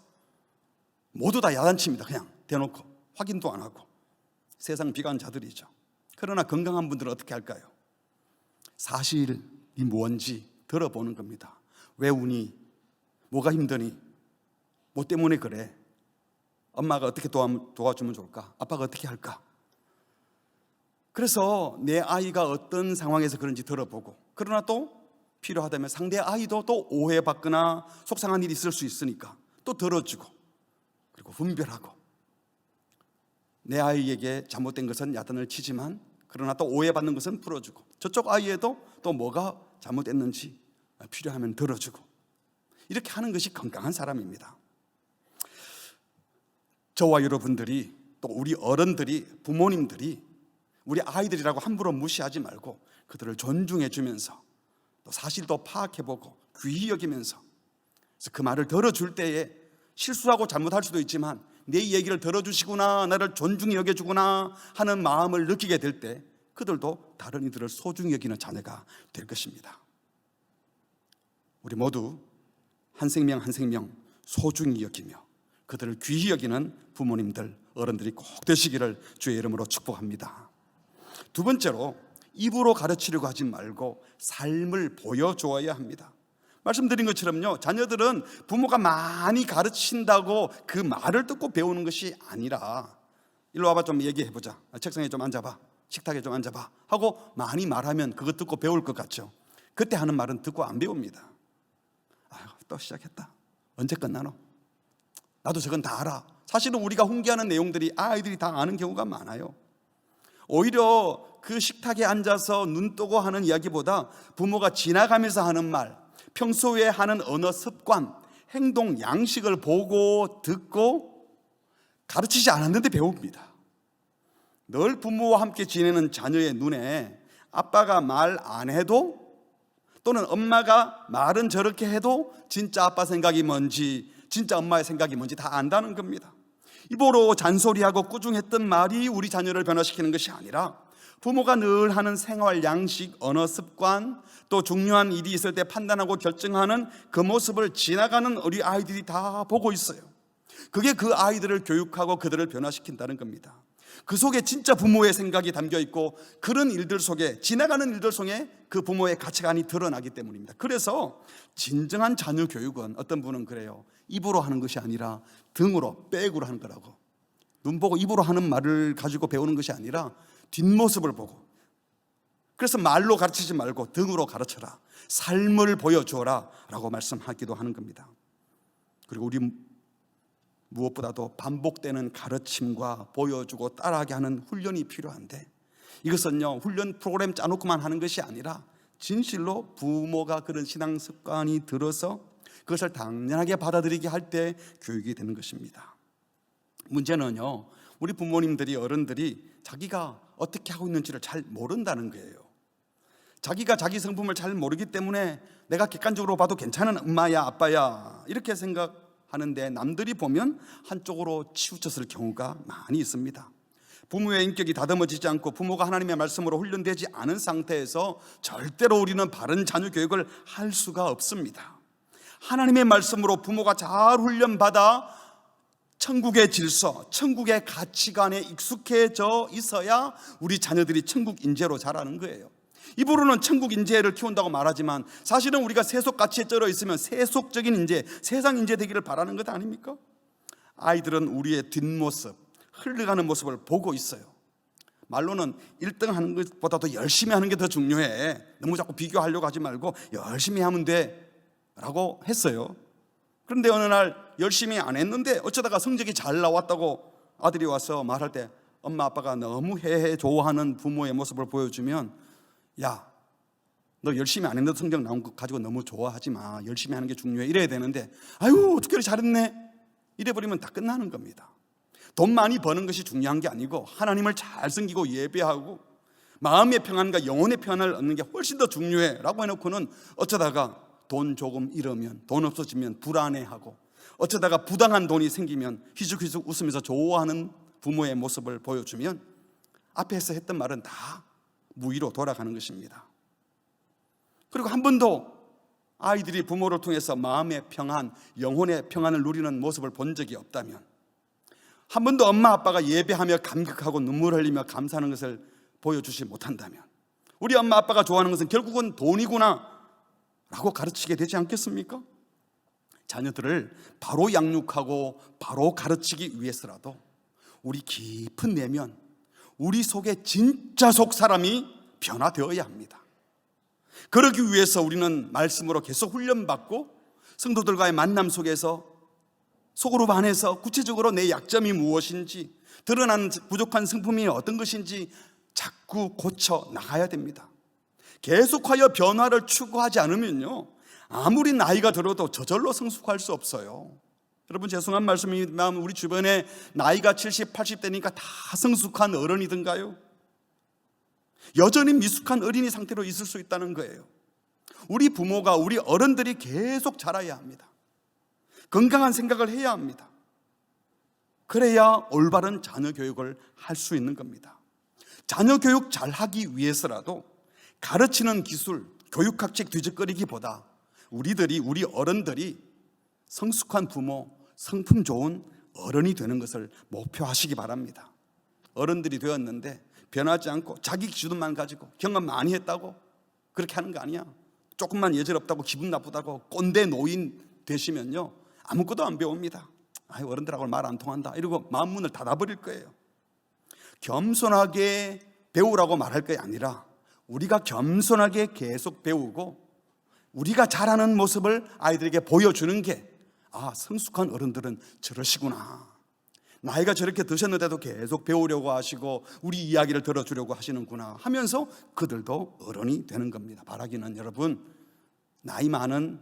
모두 다 야단칩니다. 그냥 대놓고 확인도 안 하고. 세상 비관자들이죠. 그러나 건강한 분들은 어떻게 할까요? 사실이 뭔지 들어보는 겁니다. 왜 우니? 뭐가 힘드니? 뭐 때문에 그래? 엄마가 어떻게 도와주면 좋을까? 아빠가 어떻게 할까? 그래서 내 아이가 어떤 상황에서 그런지 들어보고, 그러나 또 필요하다면 상대 아이도 또 오해받거나 속상한 일이 있을 수 있으니까 또 들어주고, 그리고 분별하고, 내 아이에게 잘못된 것은 야단을 치지만 그러나 또 오해받는 것은 풀어주고, 저쪽 아이에도 또 뭐가 잘못됐는지 필요하면 들어주고, 이렇게 하는 것이 건강한 사람입니다. 저와 여러분들이 또 우리 어른들이, 부모님들이 우리 아이들이라고 함부로 무시하지 말고 그들을 존중해 주면서 또 사실도 파악해보고 귀히 여기면서, 그래서 그 말을 들어줄 때에 실수하고 잘못할 수도 있지만 내 얘기를 들어주시구나, 나를 존중히 여겨주구나 하는 마음을 느끼게 될 때 그들도 다른 이들을 소중히 여기는 자녀가 될 것입니다. 우리 모두 한 생명 한 생명 소중히 여기며 그들을 귀히 여기는 부모님들, 어른들이 꼭 되시기를 주의 이름으로 축복합니다. 두 번째로, 입으로 가르치려고 하지 말고 삶을 보여주어야 합니다. 말씀드린 것처럼요, 자녀들은 부모가 많이 가르친다고 그 말을 듣고 배우는 것이 아니라, 일로 와봐 좀 얘기해보자, 책상에 좀 앉아봐, 식탁에 좀 앉아봐 하고 많이 말하면 그거 듣고 배울 것 같죠. 그때 하는 말은 듣고 안 배웁니다. 아유, 또 시작했다, 언제 끝나노, 나도 저건 다 알아. 사실은 우리가 훈계하는 내용들이 아이들이 다 아는 경우가 많아요. 오히려 그 식탁에 앉아서 눈 뜨고 하는 이야기보다 부모가 지나가면서 하는 말, 평소에 하는 언어 습관, 행동 양식을 보고 듣고 가르치지 않았는데 배웁니다. 늘 부모와 함께 지내는 자녀의 눈에 아빠가 말 안 해도, 또는 엄마가 말은 저렇게 해도 진짜 아빠 생각이 뭔지, 진짜 엄마의 생각이 뭔지 다 안다는 겁니다. 입으로 잔소리하고 꾸중했던 말이 우리 자녀를 변화시키는 것이 아니라 부모가 늘 하는 생활 양식, 언어 습관, 또 중요한 일이 있을 때 판단하고 결정하는 그 모습을 지나가는 우리 아이들이 다 보고 있어요. 그게 그 아이들을 교육하고 그들을 변화시킨다는 겁니다. 그 속에 진짜 부모의 생각이 담겨 있고, 그런 일들 속에, 지나가는 일들 속에 그 부모의 가치관이 드러나기 때문입니다. 그래서 진정한 자녀 교육은, 어떤 분은 그래요, 입으로 하는 것이 아니라 등으로, 백으로 하는 거라고. 눈 보고 입으로 하는 말을 가지고 배우는 것이 아니라 뒷모습을 보고, 그래서 말로 가르치지 말고 등으로 가르쳐라, 삶을 보여주어라 라고 말씀하기도 하는 겁니다. 그리고 우리 무엇보다도 반복되는 가르침과 보여주고 따라하게 하는 훈련이 필요한데, 이것은요, 훈련 프로그램 짜놓고만 하는 것이 아니라 진실로 부모가 그런 신앙 습관이 들어서 그것을 당연하게 받아들이게 할 때 교육이 되는 것입니다. 문제는요, 우리 부모님들이, 어른들이 자기가 어떻게 하고 있는지를 잘 모른다는 거예요. 자기가 자기 성품을 잘 모르기 때문에 내가 객관적으로 봐도 괜찮은 엄마야, 아빠야 이렇게 생각하는데, 남들이 보면 한쪽으로 치우쳤을 경우가 많이 있습니다. 부모의 인격이 다듬어지지 않고 부모가 하나님의 말씀으로 훈련되지 않은 상태에서 절대로 우리는 바른 자녀 교육을 할 수가 없습니다. 하나님의 말씀으로 부모가 잘 훈련받아 천국의 질서, 천국의 가치관에 익숙해져 있어야 우리 자녀들이 천국 인재로 자라는 거예요. 입으로는 천국 인재를 키운다고 말하지만 사실은 우리가 세속 가치에 쩔어 있으면 세속적인 인재, 세상 인재 되기를 바라는 것 아닙니까? 아이들은 우리의 뒷모습, 흘러가는 모습을 보고 있어요. 말로는 1등 하는 것보다도 열심히 하는 게 더 중요해, 너무 자꾸 비교하려고 하지 말고 열심히 하면 돼 라고 했어요. 그런데 어느 날 열심히 안 했는데 어쩌다가 성적이 잘 나왔다고 아들이 와서 말할 때, 엄마 아빠가 너무 해해 좋아하는 부모의 모습을 보여주면, 야, 너 열심히 안 했는데 성적 나온 거 가지고 너무 좋아하지 마, 열심히 하는 게 중요해 이래야 되는데, 아유 어떻게 잘했네 이래버리면 다 끝나는 겁니다. 돈 많이 버는 것이 중요한 게 아니고 하나님을 잘 섬기고 예배하고 마음의 평안과 영혼의 평안을 얻는 게 훨씬 더 중요해 라고 해놓고는 어쩌다가 돈 조금 잃으면, 돈 없어지면 불안해하고, 어쩌다가 부당한 돈이 생기면 휘죽휘죽 웃으면서 좋아하는 부모의 모습을 보여주면 앞에서 했던 말은 다 무의로 돌아가는 것입니다. 그리고 한 번도 아이들이 부모를 통해서 마음의 평안, 영혼의 평안을 누리는 모습을 본 적이 없다면, 한 번도 엄마 아빠가 예배하며 감격하고 눈물 흘리며 감사하는 것을 보여주지 못한다면, 우리 엄마 아빠가 좋아하는 것은 결국은 돈이구나 라고 가르치게 되지 않겠습니까? 자녀들을 바로 양육하고 바로 가르치기 위해서라도 우리 깊은 내면, 우리 속에 진짜 속 사람이 변화되어야 합니다. 그러기 위해서 우리는 말씀으로 계속 훈련받고 성도들과의 만남 속에서 속으로 반해서 구체적으로 내 약점이 무엇인지, 드러나는 부족한 성품이 어떤 것인지 자꾸 고쳐 나가야 됩니다. 계속하여 변화를 추구하지 않으면요, 아무리 나이가 들어도 저절로 성숙할 수 없어요. 여러분, 죄송한 말씀이지만 우리 주변에 나이가 70, 80대니까 다 성숙한 어른이든가요? 여전히 미숙한 어린이 상태로 있을 수 있다는 거예요. 우리 부모가, 우리 어른들이 계속 자라야 합니다. 건강한 생각을 해야 합니다. 그래야 올바른 자녀 교육을 할 수 있는 겁니다. 자녀 교육 잘하기 위해서라도 가르치는 기술, 교육학책 뒤적거리기보다 우리 어른들이 성숙한 부모, 성품 좋은 어른이 되는 것을 목표하시기 바랍니다. 어른들이 되었는데 변하지 않고 자기 기준만 가지고 경험 많이 했다고 그렇게 하는 거 아니야. 조금만 예절 없다고 기분 나쁘다고 꼰대 노인 되시면요, 아무것도 안 배웁니다. 어른들하고 말 안 통한다 이러고 마음 문을 닫아버릴 거예요. 겸손하게 배우라고 말할 게 아니라 우리가 겸손하게 계속 배우고 우리가 잘하는 모습을 아이들에게 보여주는 게, 성숙한 어른들은 저러시구나, 나이가 저렇게 드셨는데도 계속 배우려고 하시고 우리 이야기를 들어주려고 하시는구나 하면서 그들도 어른이 되는 겁니다. 바라기는 여러분, 나이 많은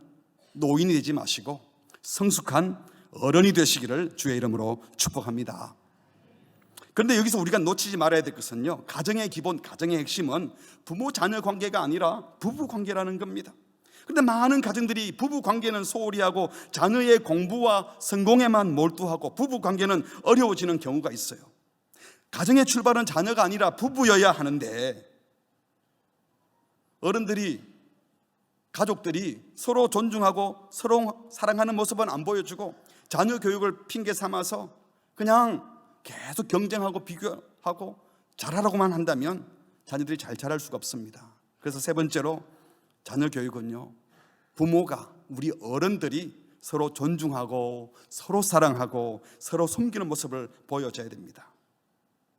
노인이 되지 마시고 성숙한 어른이 되시기를 주의 이름으로 축복합니다. 그런데 여기서 우리가 놓치지 말아야 될 것은요, 가정의 기본, 가정의 핵심은 부모 자녀 관계가 아니라 부부 관계라는 겁니다. 그런데 많은 가정들이 부부 관계는 소홀히 하고 자녀의 공부와 성공에만 몰두하고 부부 관계는 어려워지는 경우가 있어요. 가정의 출발은 자녀가 아니라 부부여야 하는데 어른들이, 가족들이 서로 존중하고 서로 사랑하는 모습은 안 보여주고 자녀 교육을 핑계 삼아서 그냥 계속 경쟁하고 비교하고 잘하라고만 한다면 자녀들이 잘 자랄 수가 없습니다. 그래서 세 번째로, 자녀 교육은요, 부모가, 우리 어른들이 서로 존중하고 서로 사랑하고 서로 섬기는 모습을 보여줘야 됩니다.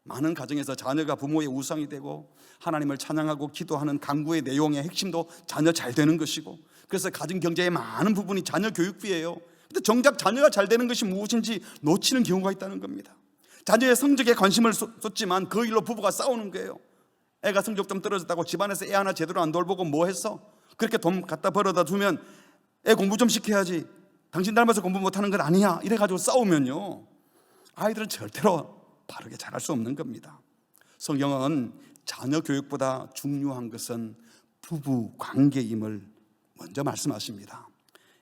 많은 가정에서 자녀가 부모의 우상이 되고 하나님을 찬양하고 기도하는 강구의 내용의 핵심도 자녀 잘 되는 것이고, 그래서 가정 경제의 많은 부분이 자녀 교육비예요. 근데 정작 자녀가 잘 되는 것이 무엇인지 놓치는 경우가 있다는 겁니다. 자녀의 성적에 관심을 쏟지만 그 일로 부부가 싸우는 거예요. 애가 성적 좀 떨어졌다고 집안에서 애 하나 제대로 안 돌보고 뭐 했어? 그렇게 돈 갖다 벌어다 주면 애 공부 좀 시켜야지, 당신 닮아서 공부 못하는 건 아니야, 이래가지고 싸우면요, 아이들은 절대로 바르게 자랄 수 없는 겁니다. 성경은 자녀 교육보다 중요한 것은 부부 관계임을 먼저 말씀하십니다.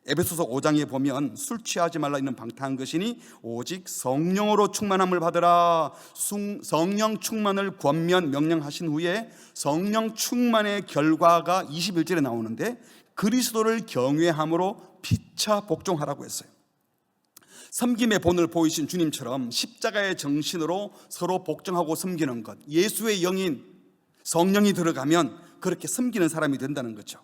에베소서 5장에 보면 술 취하지 말라 있는 방탕한 것이니 오직 성령으로 충만함을 받으라. 성령 충만을 권면 명령하신 후에 성령 충만의 결과가 21절에 나오는데 그리스도를 경외함으로 피차 복종하라고 했어요. 섬김의 본을 보이신 주님처럼 십자가의 정신으로 서로 복종하고 섬기는 것, 예수의 영인 성령이 들어가면 그렇게 섬기는 사람이 된다는 거죠.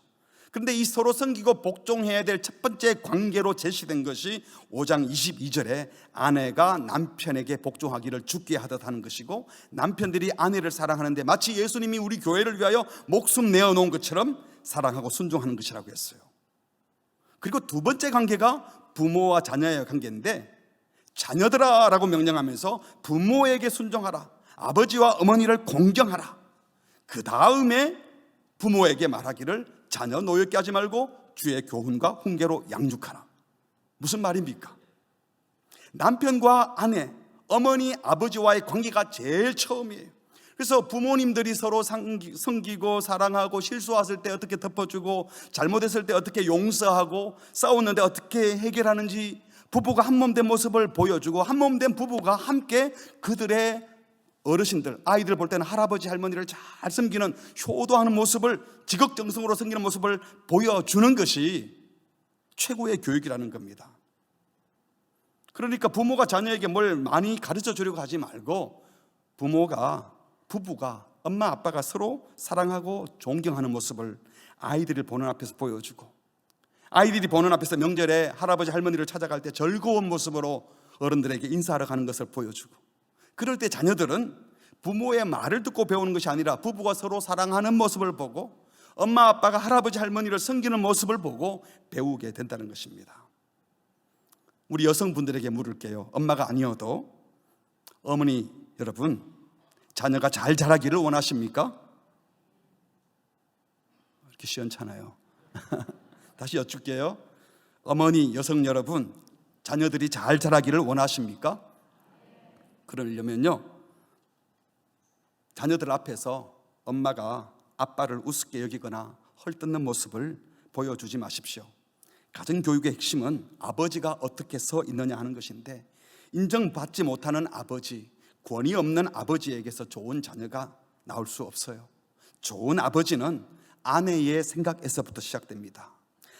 그런데 이 서로 섬기고 복종해야 될 첫 번째 관계로 제시된 것이 5장 22절에 아내가 남편에게 복종하기를 주께 하듯 하는 것이고, 남편들이 아내를 사랑하는데 마치 예수님이 우리 교회를 위하여 목숨 내어놓은 것처럼 사랑하고 순종하는 것이라고 했어요. 그리고 두 번째 관계가 부모와 자녀의 관계인데, 자녀들아 라고 명령하면서 부모에게 순종하라, 아버지와 어머니를 공경하라. 그 다음에 부모에게 말하기를 자녀 노엽게 하지 말고 주의 교훈과 훈계로 양육하라. 무슨 말입니까? 남편과 아내, 어머니, 아버지와의 관계가 제일 처음이에요. 그래서 부모님들이 서로 섬기고 사랑하고, 실수했을 때 어떻게 덮어주고, 잘못했을 때 어떻게 용서하고, 싸웠는데 어떻게 해결하는지, 부부가 한몸된 모습을 보여주고, 한몸된 부부가 함께 그들의 어르신들, 아이들 볼 때는 할아버지 할머니를 잘 섬기는, 효도하는 모습을, 지극정성으로 섬기는 모습을 보여주는 것이 최고의 교육이라는 겁니다. 그러니까 부모가 자녀에게 뭘 많이 가르쳐 주려고 하지 말고 부부가, 엄마 아빠가 서로 사랑하고 존경하는 모습을 아이들이 보는 앞에서 보여주고, 아이들이 보는 앞에서 명절에 할아버지 할머니를 찾아갈 때 즐거운 모습으로 어른들에게 인사하러 가는 것을 보여주고, 그럴 때 자녀들은 부모의 말을 듣고 배우는 것이 아니라 부부가 서로 사랑하는 모습을 보고, 엄마 아빠가 할아버지 할머니를 섬기는 모습을 보고 배우게 된다는 것입니다. 우리 여성분들에게 물을게요. 엄마가 아니어도 어머니 여러분, 자녀가 잘 자라기를 원하십니까? 이렇게 시원찮아요. 다시 여쭙게요. 어머니 여성 여러분, 자녀들이 잘 자라기를 원하십니까? 그러려면요, 자녀들 앞에서 엄마가 아빠를 우습게 여기거나 헐뜯는 모습을 보여주지 마십시오. 가정교육의 핵심은 아버지가 어떻게 서 있느냐 하는 것인데, 인정받지 못하는 아버지, 권위 없는 아버지에게서 좋은 자녀가 나올 수 없어요. 좋은 아버지는 아내의 생각에서부터 시작됩니다.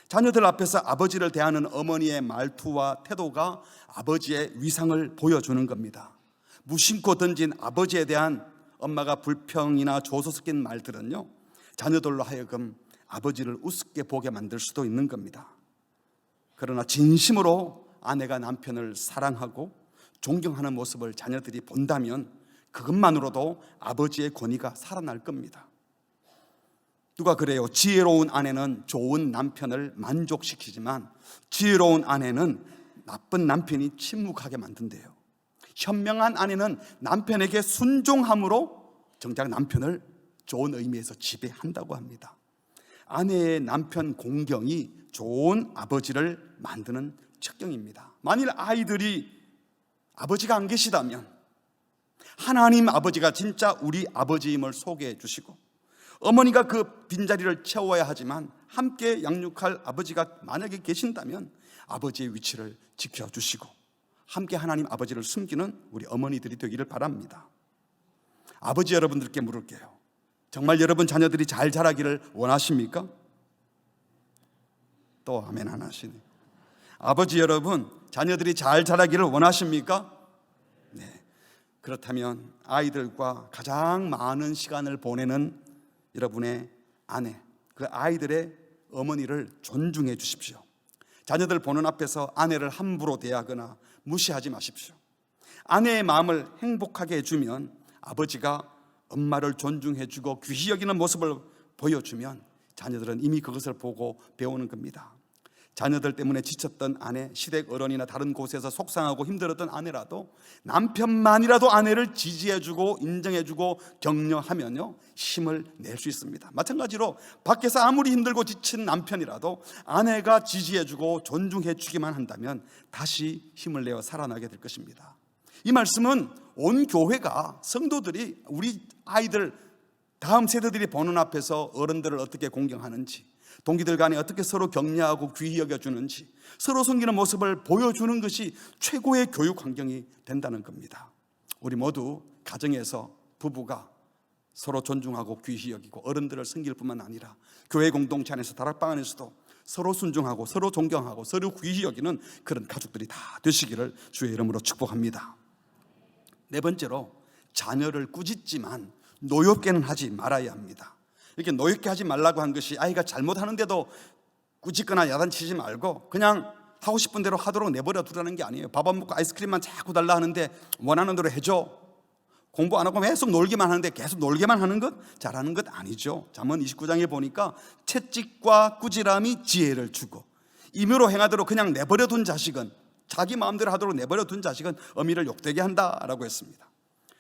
자녀들 앞에서 아버지를 대하는 어머니의 말투와 태도가 아버지의 위상을 보여주는 겁니다. 무심코 던진 아버지에 대한 엄마가 불평이나 조소 섞인 말들은요, 자녀들로 하여금 아버지를 우습게 보게 만들 수도 있는 겁니다. 그러나 진심으로 아내가 남편을 사랑하고 존경하는 모습을 자녀들이 본다면 그것만으로도 아버지의 권위가 살아날 겁니다. 누가 그래요? 지혜로운 아내는 좋은 남편을 만족시키지만 지혜로운 아내는 나쁜 남편이 침묵하게 만든대요. 현명한 아내는 남편에게 순종함으로 정작 남편을 좋은 의미에서 지배한다고 합니다. 아내의 남편 공경이 좋은 아버지를 만드는 척경입니다. 만일 아이들이 아버지가 안 계시다면 하나님 아버지가 진짜 우리 아버지임을 소개해 주시고, 어머니가 그 빈자리를 채워야 하지만 함께 양육할 아버지가 만약에 계신다면 아버지의 위치를 지켜주시고 함께 하나님 아버지를 숨기는 우리 어머니들이 되기를 바랍니다. 아버지 여러분들께 물을게요. 정말 여러분 자녀들이 잘 자라기를 원하십니까? 또 아멘 안 하시네. 아버지 여러분, 자녀들이 잘 자라기를 원하십니까? 네. 그렇다면 아이들과 가장 많은 시간을 보내는 여러분의 아내, 그 아이들의 어머니를 존중해 주십시오. 자녀들 보는 앞에서 아내를 함부로 대하거나 무시하지 마십시오. 아내의 마음을 행복하게 해주면 아버지가 엄마를 존중해 주고 귀히 여기는 모습을 보여주면 자녀들은 이미 그것을 보고 배우는 겁니다. 자녀들 때문에 지쳤던 아내, 시댁 어른이나 다른 곳에서 속상하고 힘들었던 아내라도 남편만이라도 아내를 지지해주고 인정해주고 격려하면요, 힘을 낼 수 있습니다. 마찬가지로 밖에서 아무리 힘들고 지친 남편이라도 아내가 지지해주고 존중해주기만 한다면 다시 힘을 내어 살아나게 될 것입니다. 이 말씀은 온 교회가, 성도들이 우리 아이들, 다음 세대들이 보는 앞에서 어른들을 어떻게 공경하는지, 동기들 간에 어떻게 서로 격려하고 귀히 여겨주는지, 서로 섬기는 모습을 보여주는 것이 최고의 교육 환경이 된다는 겁니다. 우리 모두 가정에서 부부가 서로 존중하고 귀히 여기고 어른들을 섬길 뿐만 아니라 교회 공동체 안에서 다락방 안에서도 서로 순종하고 서로 존경하고 서로 귀히 여기는 그런 가족들이 다 되시기를 주의 이름으로 축복합니다. 네 번째로, 자녀를 꾸짖지만 노엽게는 하지 말아야 합니다. 이렇게 노엽게 하지 말라고 한 것이 아이가 잘못하는데도 꾸짖거나 야단치지 말고 그냥 하고 싶은 대로 하도록 내버려 두라는 게 아니에요. 밥 안 먹고 아이스크림만 자꾸 달라 하는데 원하는 대로 해줘. 공부 안 하고 계속 놀기만 하는데 계속 놀게만 하는 것, 잘하는 것 아니죠. 잠언 29장에 보니까 채찍과 꾸지람이 지혜를 주고 임의로 행하도록 그냥 내버려 둔 자식은, 자기 마음대로 하도록 내버려 둔 자식은 어미를 욕되게 한다라고 했습니다.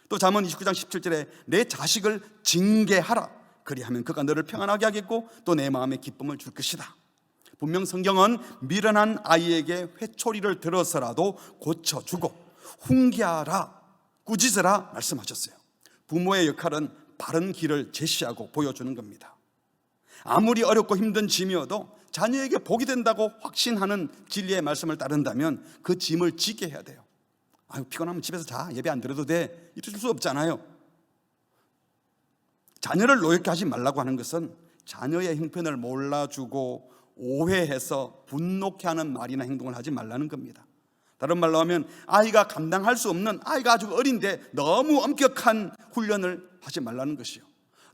또 잠언 29장 17절에 내 자식을 징계하라. 그리하면 그가 너를 평안하게 하겠고 또 내 마음에 기쁨을 줄 것이다. 분명 성경은 미련한 아이에게 회초리를 들어서라도 고쳐주고 훈계하라, 꾸짖으라 말씀하셨어요. 부모의 역할은 바른 길을 제시하고 보여주는 겁니다. 아무리 어렵고 힘든 짐이어도 자녀에게 복이 된다고 확신하는 진리의 말씀을 따른다면 그 짐을 지게 해야 돼요. 아유, 피곤하면 집에서 자, 예배 안 드려도 돼, 이럴 수 없잖아요. 자녀를 노엽게 하지 말라고 하는 것은 자녀의 형편을 몰라주고 오해해서 분노케 하는 말이나 행동을 하지 말라는 겁니다. 다른 말로 하면 아이가 감당할 수 없는, 아이가 아주 어린데 너무 엄격한 훈련을 하지 말라는 것이요.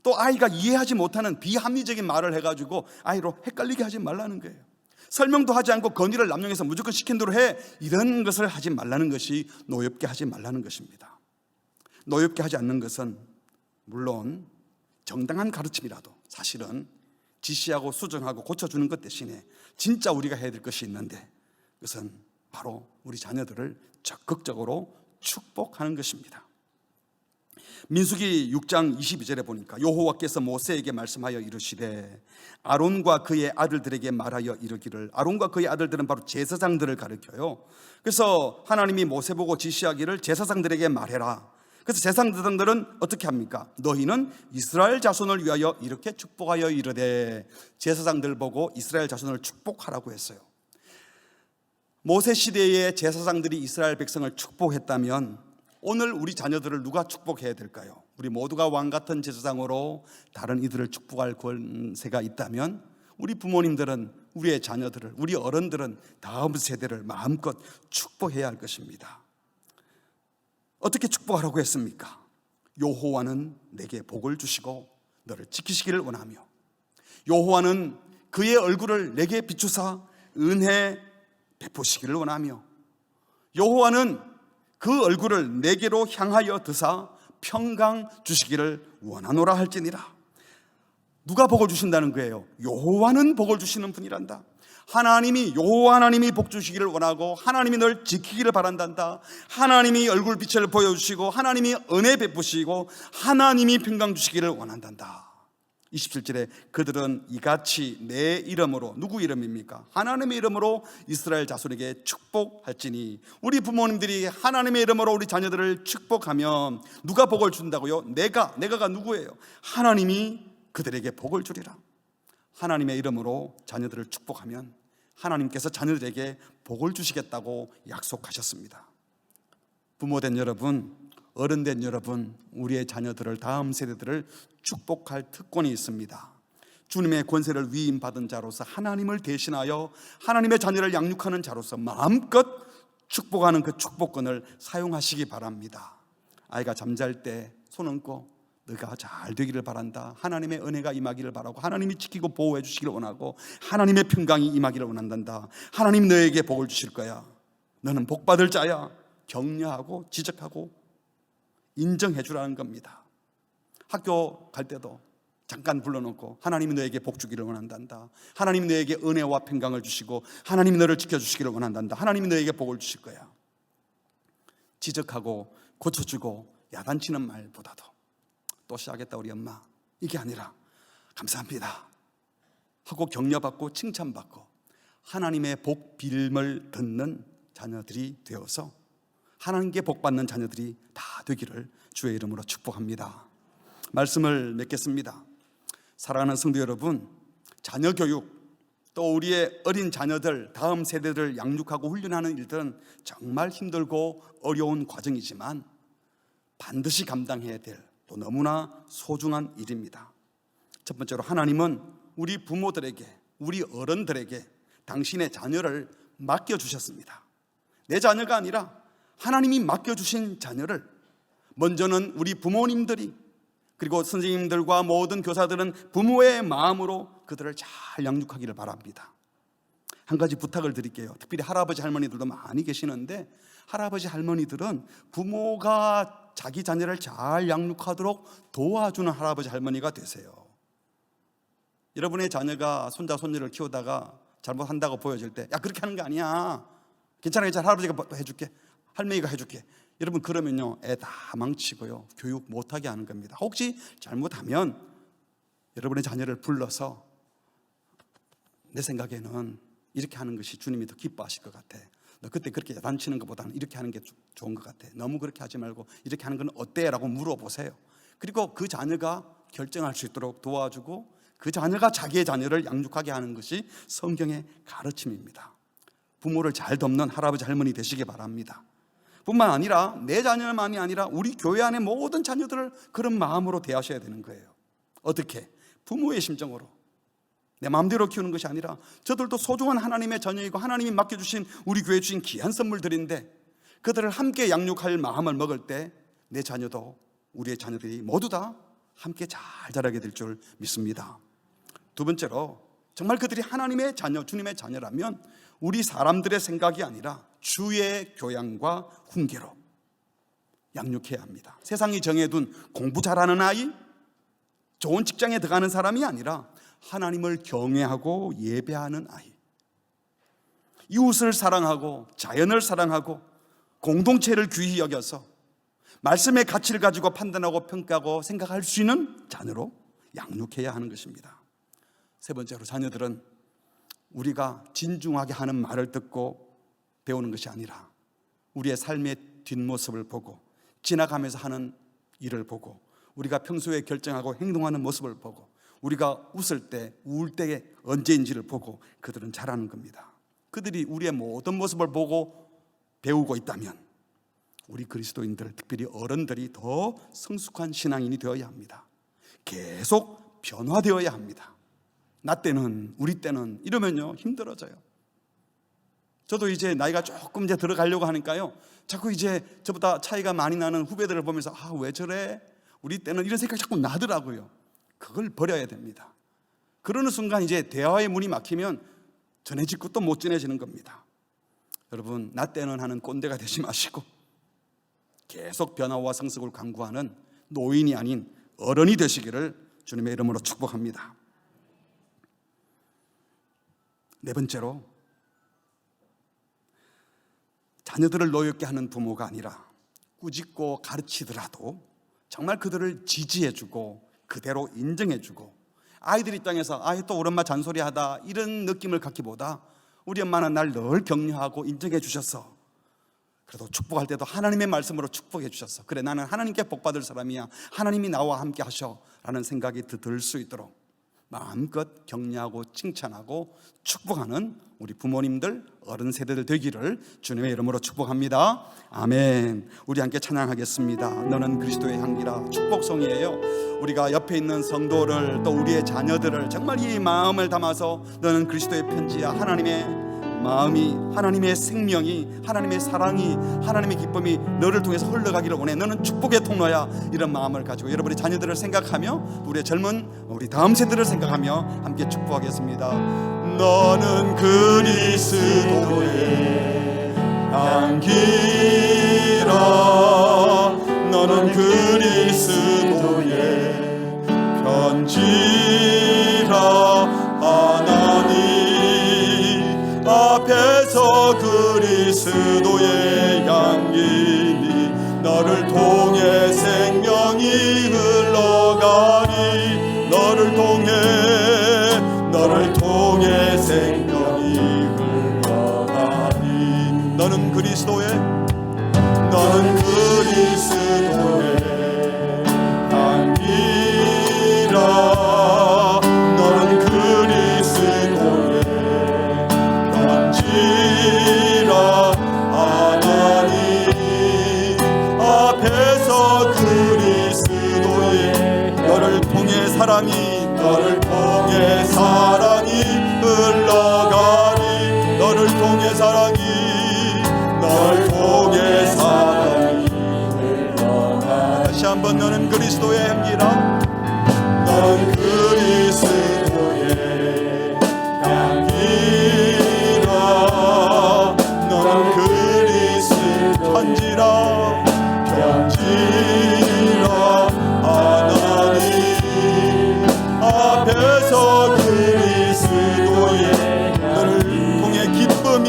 또 아이가 이해하지 못하는 비합리적인 말을 해가지고 아이로 헷갈리게 하지 말라는 거예요. 설명도 하지 않고 건의를 남용해서 무조건 시킨 대로 해, 이런 것을 하지 말라는 것이 노엽게 하지 말라는 것입니다. 노엽게 하지 않는 것은 물론 정당한 가르침이라도 사실은 지시하고 수정하고 고쳐주는 것 대신에 진짜 우리가 해야 될 것이 있는데, 그것은 바로 우리 자녀들을 적극적으로 축복하는 것입니다. 민수기 6장 22절에 보니까 여호와께서 모세에게 말씀하여 이르시되 아론과 그의 아들들에게 말하여 이르기를, 아론과 그의 아들들은 바로 제사장들을 가리켜요. 그래서 하나님이 모세 보고 지시하기를 제사장들에게 말해라. 그래서 제사장들은 어떻게 합니까? 너희는 이스라엘 자손을 위하여 이렇게 축복하여 이르되, 제사장들 보고 이스라엘 자손을 축복하라고 했어요. 모세 시대에 제사장들이 이스라엘 백성을 축복했다면 오늘 우리 자녀들을 누가 축복해야 될까요? 우리 모두가 왕 같은 제사장으로 다른 이들을 축복할 권세가 있다면 우리 부모님들은 우리의 자녀들을, 우리 어른들은 다음 세대를 마음껏 축복해야 할 것입니다. 어떻게 축복하라고 했습니까? 여호와는 내게 복을 주시고 너를 지키시기를 원하며, 여호와는 그의 얼굴을 내게 비추사 은혜 베푸시기를 원하며, 여호와는 그 얼굴을 내게로 향하여 드사 평강 주시기를 원하노라 할지니라. 누가 복을 주신다는 거예요? 여호와는 복을 주시는 분이란다. 하나님이, 여호와 하나님이 복 주시기를 원하고 하나님이 널 지키기를 바란단다. 하나님이 얼굴 빛을 보여주시고 하나님이 은혜 베푸시고 하나님이 평강 주시기를 원한단다. 27절에 그들은 이같이 내 이름으로, 누구 이름입니까? 하나님의 이름으로 이스라엘 자손에게 축복할지니. 우리 부모님들이 하나님의 이름으로 우리 자녀들을 축복하면 누가 복을 준다고요? 내가가 누구예요? 하나님이 그들에게 복을 주리라. 하나님의 이름으로 자녀들을 축복하면 하나님께서 자녀들에게 복을 주시겠다고 약속하셨습니다. 부모된 여러분, 어른된 여러분, 우리의 자녀들을, 다음 세대들을 축복할 특권이 있습니다. 주님의 권세를 위임받은 자로서, 하나님을 대신하여 하나님의 자녀를 양육하는 자로서 마음껏 축복하는 그 축복권을 사용하시기 바랍니다. 아이가 잠잘 때 손 얹고 너가 잘 되기를 바란다, 하나님의 은혜가 임하기를 바라고, 하나님이 지키고 보호해 주시기를 원하고 하나님의 평강이 임하기를 원한단다, 하나님 너에게 복을 주실 거야, 너는 복받을 자야, 격려하고 지적하고 인정해 주라는 겁니다. 학교 갈 때도 잠깐 불러놓고 하나님이 너에게 복 주기를 원한단다, 하나님이 너에게 은혜와 평강을 주시고 하나님이 너를 지켜주시기를 원한단다, 하나님이 너에게 복을 주실 거야. 지적하고 고쳐주고 야단치는 말보다도 또 시작했다 우리 엄마, 이게 아니라 감사합니다 하고 격려받고 칭찬받고 하나님의 복 빌음을 듣는 자녀들이 되어서 하나님께 복받는 자녀들이 다 되기를 주의 이름으로 축복합니다. 말씀을 맺겠습니다. 사랑하는 성도 여러분, 자녀 교육, 또 우리의 어린 자녀들, 다음 세대를 양육하고 훈련하는 일들은 정말 힘들고 어려운 과정이지만 반드시 감당해야 될, 또 너무나 소중한 일입니다. 첫 번째로 하나님은 우리 부모들에게, 우리 어른들에게 당신의 자녀를 맡겨주셨습니다. 내 자녀가 아니라 하나님이 맡겨주신 자녀를 먼저는 우리 부모님들이, 그리고 선생님들과 모든 교사들은 부모의 마음으로 그들을 잘 양육하기를 바랍니다. 한 가지 부탁을 드릴게요. 특별히 할아버지 할머니들도 많이 계시는데 할아버지 할머니들은 부모가 자기 자녀를 잘 양육하도록 도와주는 할아버지 할머니가 되세요. 여러분의 자녀가 손자 손녀를 키우다가 잘못한다고 보여질 때, 야 그렇게 하는 거 아니야, 괜찮아 할아버지가 해줄게, 할머니가 해줄게, 여러분 그러면요 애 다 망치고요 교육 못하게 하는 겁니다. 혹시 잘못하면 여러분의 자녀를 불러서 내 생각에는 이렇게 하는 것이 주님이 더 기뻐하실 것 같아, 너 그때 그렇게 야단치는 것보다는 이렇게 하는 게 좋은 것 같아, 너무 그렇게 하지 말고 이렇게 하는 건 어때? 라고 물어보세요. 그리고 그 자녀가 결정할 수 있도록 도와주고 그 자녀가 자기의 자녀를 양육하게 하는 것이 성경의 가르침입니다. 부모를 잘 돕는 할아버지 할머니 되시기 바랍니다. 뿐만 아니라 내 자녀만이 아니라 우리 교회 안의 모든 자녀들을 그런 마음으로 대하셔야 되는 거예요. 어떻게? 부모의 심정으로, 내 마음대로 키우는 것이 아니라 저들도 소중한 하나님의 자녀이고 하나님이 맡겨주신, 우리 교회에 주신 귀한 선물들인데 그들을 함께 양육할 마음을 먹을 때 내 자녀도, 우리의 자녀들이 모두 다 함께 잘 자라게 될 줄 믿습니다. 두 번째로, 정말 그들이 하나님의 자녀, 주님의 자녀라면 우리 사람들의 생각이 아니라 주의 교양과 훈계로 양육해야 합니다. 세상이 정해둔 공부 잘하는 아이, 좋은 직장에 들어가는 사람이 아니라 하나님을 경외하고 예배하는 아이, 이웃을 사랑하고 자연을 사랑하고 공동체를 귀히 여겨서 말씀의 가치를 가지고 판단하고 평가하고 생각할 수 있는 자녀로 양육해야 하는 것입니다. 세 번째로, 자녀들은 우리가 진중하게 하는 말을 듣고 배우는 것이 아니라 우리의 삶의 뒷모습을 보고 지나가면서 하는 일을 보고 우리가 평소에 결정하고 행동하는 모습을 보고 우리가 웃을 때 우울 때 언제인지를 보고 그들은 자라는 겁니다. 그들이 우리의 모든 모습을 보고 배우고 있다면 우리 그리스도인들, 특별히 어른들이 더 성숙한 신앙인이 되어야 합니다. 계속 변화되어야 합니다. 나 때는, 우리 때는 이러면요 힘들어져요. 저도 이제 나이가 조금 이제 들어가려고 하니까요 자꾸 이제 저보다 차이가 많이 나는 후배들을 보면서 왜 저래? 우리 때는 이런 생각이 자꾸 나더라고요. 그걸 버려야 됩니다. 그러는 순간 이제 대화의 문이 막히면 전해질 것도 못 전해지는 겁니다. 여러분, 나 때는 하는 꼰대가 되지 마시고 계속 변화와 성숙을 강구하는 노인이 아닌 어른이 되시기를 주님의 이름으로 축복합니다. 네 번째로, 자녀들을 노엽게 하는 부모가 아니라 꾸짖고 가르치더라도 정말 그들을 지지해주고 그대로 인정해주고, 아이들 입장에서 또 우리 엄마 잔소리하다 이런 느낌을 갖기보다 우리 엄마는 날 늘 격려하고 인정해 주셨어, 그래도 축복할 때도 하나님의 말씀으로 축복해 주셨어, 그래 나는 하나님께 복받을 사람이야, 하나님이 나와 함께 하셔 라는 생각이 들 수 있도록 마음껏 격려하고 칭찬하고 축복하는 우리 부모님들, 어른 세대들 되기를 주님의 이름으로 축복합니다. 아멘. 우리 함께 찬양하겠습니다. 너는 그리스도의 향기라. 축복송이에요. 우리가 옆에 있는 성도를, 또 우리의 자녀들을 정말 이 마음을 담아서 너는 그리스도의 편지야, 하나님의 마음이, 하나님의 생명이, 하나님의 사랑이, 하나님의 기쁨이 너를 통해서 흘러가기를 원해, 너는 축복의 통로야, 이런 마음을 가지고 여러분의 자녀들을 생각하며 우리의 젊은 우리 다음 세대를 생각하며 함께 축복하겠습니다. 너는 그리스도의 향기라. 너는 그리스도의 편지라. 하나님 앞에서 그리스도의 향기니 너를 통해 생명이 흘러가리. 너를 통해 생명이 흘러가리. 너는 그리스도의 향기라. 너는 그리스도의 편지라. 하나님 앞에서 그리스도의 너를 통해 사랑이 흘러가리. 너를 통해 사랑이 흘러가리. 다시 한번, 너는 그리스도의 향기라. 너는 그리스도의 향기라. 너는 그리스도의 편지라. 하나님 앞에서 그리스도의 너를 통해 기쁨이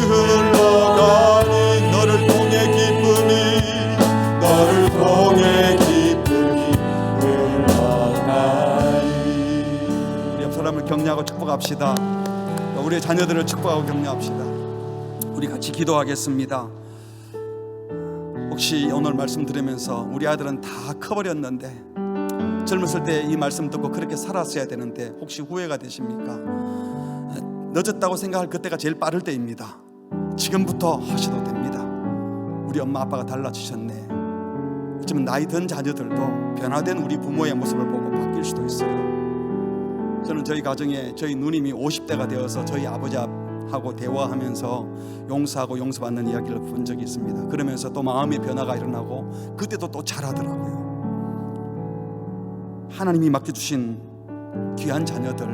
흘러가니. 너를 통해 기쁨이 흘러가니. 우리 옆 사람을 격려하고 축복합시다. 우리의 자녀들을 축복하고 격려합시다. 우리 같이 기도하겠습니다. 혹시 오늘 말씀 들으면서 우리 아들은 다 커버렸는데, 젊었을 때 이 말씀 듣고 그렇게 살았어야 되는데 혹시 후회가 되십니까? 늦었다고 생각할 그때가 제일 빠를 때입니다. 지금부터 하셔도 됩니다. 우리 엄마 아빠가 달라지셨네. 어쩌면 나이 든 자녀들도 변화된 우리 부모의 모습을 보고 바뀔 수도 있어요. 저는 저희 가정에 저희 누님이 50대가 되어서 저희 아버지하고 대화하면서 용서하고 용서받는 이야기를 본 적이 있습니다. 그러면서 또 마음의 변화가 일어나고 그때도 또 잘하더라고요. 하나님이 맡겨주신 귀한 자녀들,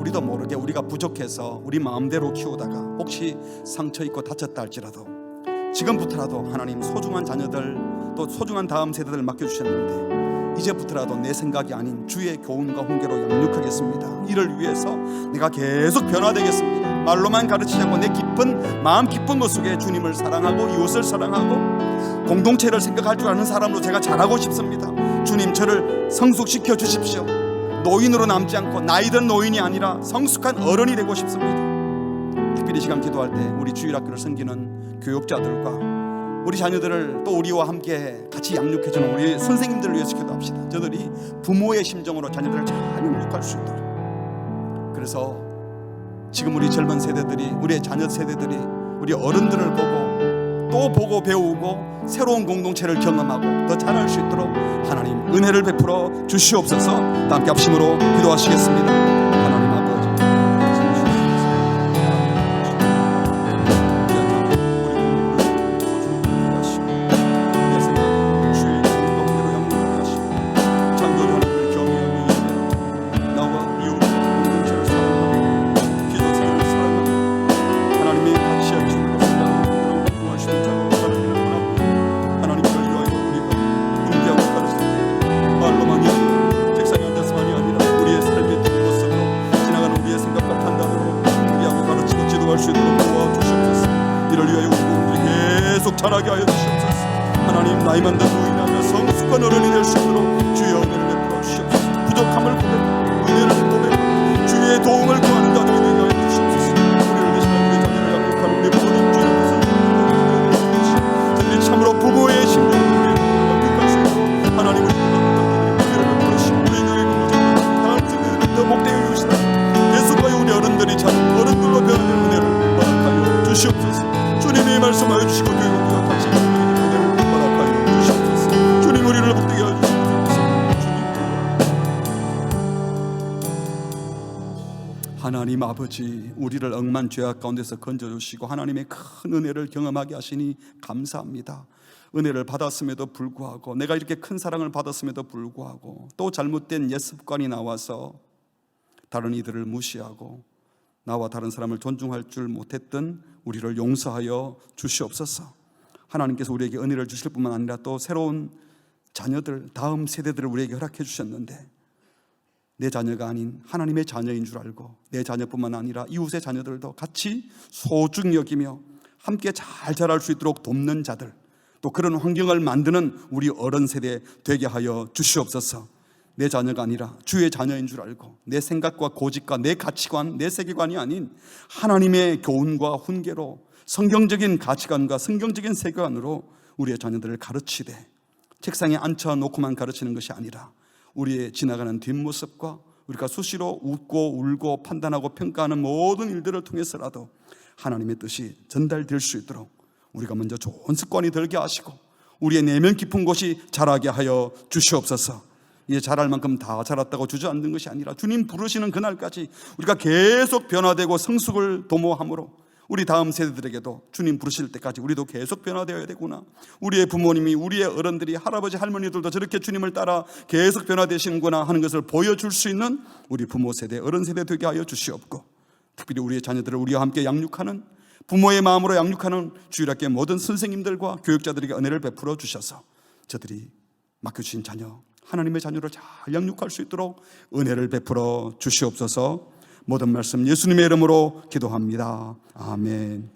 우리도 모르게 우리가 부족해서 우리 마음대로 키우다가 혹시 상처 입고 다쳤다 할지라도 지금부터라도 하나님 소중한 자녀들, 또 소중한 다음 세대들 맡겨주셨는데 이제부터라도 내 생각이 아닌 주의 교훈과 훈계로 양육하겠습니다. 이를 위해서 내가 계속 변화되겠습니다. 말로만 가르치지 않고 내 깊은 마음 깊은 것 속에 주님을 사랑하고 이웃을 사랑하고 공동체를 생각할 줄 아는 사람으로 제가 자라고 싶습니다. 주님, 저를 성숙시켜 주십시오. 노인으로 남지 않고 나이든 노인이 아니라 성숙한 어른이 되고 싶습니다. 특별히 시간 기도할 때 우리 주일학교를 섬기는 교육자들과 우리 자녀들을 또 우리와 함께 같이 양육해주는 우리 선생님들을 위해서 기도합시다. 저들이 부모의 심정으로 자녀들을 잘 양육할 수 있도록. 그래서 지금 우리 젊은 세대들이, 우리의 자녀 세대들이 우리 어른들을 보고 또 보고 배우고 새로운 공동체를 경험하고 더 잘할 수 있도록 하나님 은혜를 베풀어 주시옵소서. 함께 합심으로 기도하시겠습니다. 하나님 아버지, 자라게 하여 주시옵소서. 하나님, 나이만 든 노인이 아니라 성숙한 어른이 될 수 있도록 주의 은혜를 베풀어 주시옵소서. 부족함을 고백하고 은혜를 고백하고 주의 도움을 구하는 자들이 되게 하여 주시옵소서. 우리를 대신하여 우리 자녀를 양육하는 우리 부모님 주님께서 진리 참으로 부모의 심정으로 우리를 양육할 수 있도록 하나님, 우리 은혜를 베풀어 주시고 우리 교회 공동체를 다음 세대들을 더 복되게 해주시라. 계속하여 우리 어른들이 참 어른들로 변화되는 은혜를 허락하여 주시옵소서. 주님이 말씀하여 주시고 교회 공동체가 같이 은혜를 허락하여 주시옵소서. 주님, 우리를 복되게 하여 주시옵소서. 하나님 아버지, 우리를 억만 죄악 가운데서 건져주시고 하나님의 큰 은혜를 경험하게 하시니 감사합니다. 은혜를 받았음에도 불구하고, 내가 이렇게 큰 사랑을 받았음에도 불구하고 또 잘못된 옛 습관이 나와서 다른 이들을 무시하고 나와 다른 사람을 존중할 줄 못했던 우리를 용서하여 주시옵소서. 하나님께서 우리에게 은혜를 주실 뿐만 아니라 또 새로운 자녀들, 다음 세대들을 우리에게 허락해 주셨는데 내 자녀가 아닌 하나님의 자녀인 줄 알고 내 자녀뿐만 아니라 이웃의 자녀들도 같이 소중히 여기며 함께 잘 자랄 수 있도록 돕는 자들, 또 그런 환경을 만드는 우리 어른 세대 되게 하여 주시옵소서. 내 자녀가 아니라 주의 자녀인 줄 알고 내 생각과 고집과 내 가치관, 내 세계관이 아닌 하나님의 교훈과 훈계로 성경적인 가치관과 성경적인 세계관으로 우리의 자녀들을 가르치되 책상에 앉혀놓고만 가르치는 것이 아니라 우리의 지나가는 뒷모습과 우리가 수시로 웃고 울고 판단하고 평가하는 모든 일들을 통해서라도 하나님의 뜻이 전달될 수 있도록 우리가 먼저 좋은 습관이 들게 하시고 우리의 내면 깊은 곳이 자라게 하여 주시옵소서. 이제 자랄 만큼 다 자랐다고 주저앉는 것이 아니라 주님 부르시는 그날까지 우리가 계속 변화되고 성숙을 도모함으로 우리 다음 세대들에게도 주님 부르실 때까지 우리도 계속 변화되어야 되구나, 우리의 부모님이, 우리의 어른들이, 할아버지 할머니들도 저렇게 주님을 따라 계속 변화되시는구나 하는 것을 보여줄 수 있는 우리 부모 세대, 어른 세대 되게 하여 주시옵고, 특별히 우리의 자녀들을 우리와 함께 양육하는, 부모의 마음으로 양육하는 주일학교의 모든 선생님들과 교육자들에게 은혜를 베풀어 주셔서 저들이 맡겨주신 자녀, 하나님의 자녀를 잘 양육할 수 있도록 은혜를 베풀어 주시옵소서. 모든 말씀 예수님의 이름으로 기도합니다. 아멘.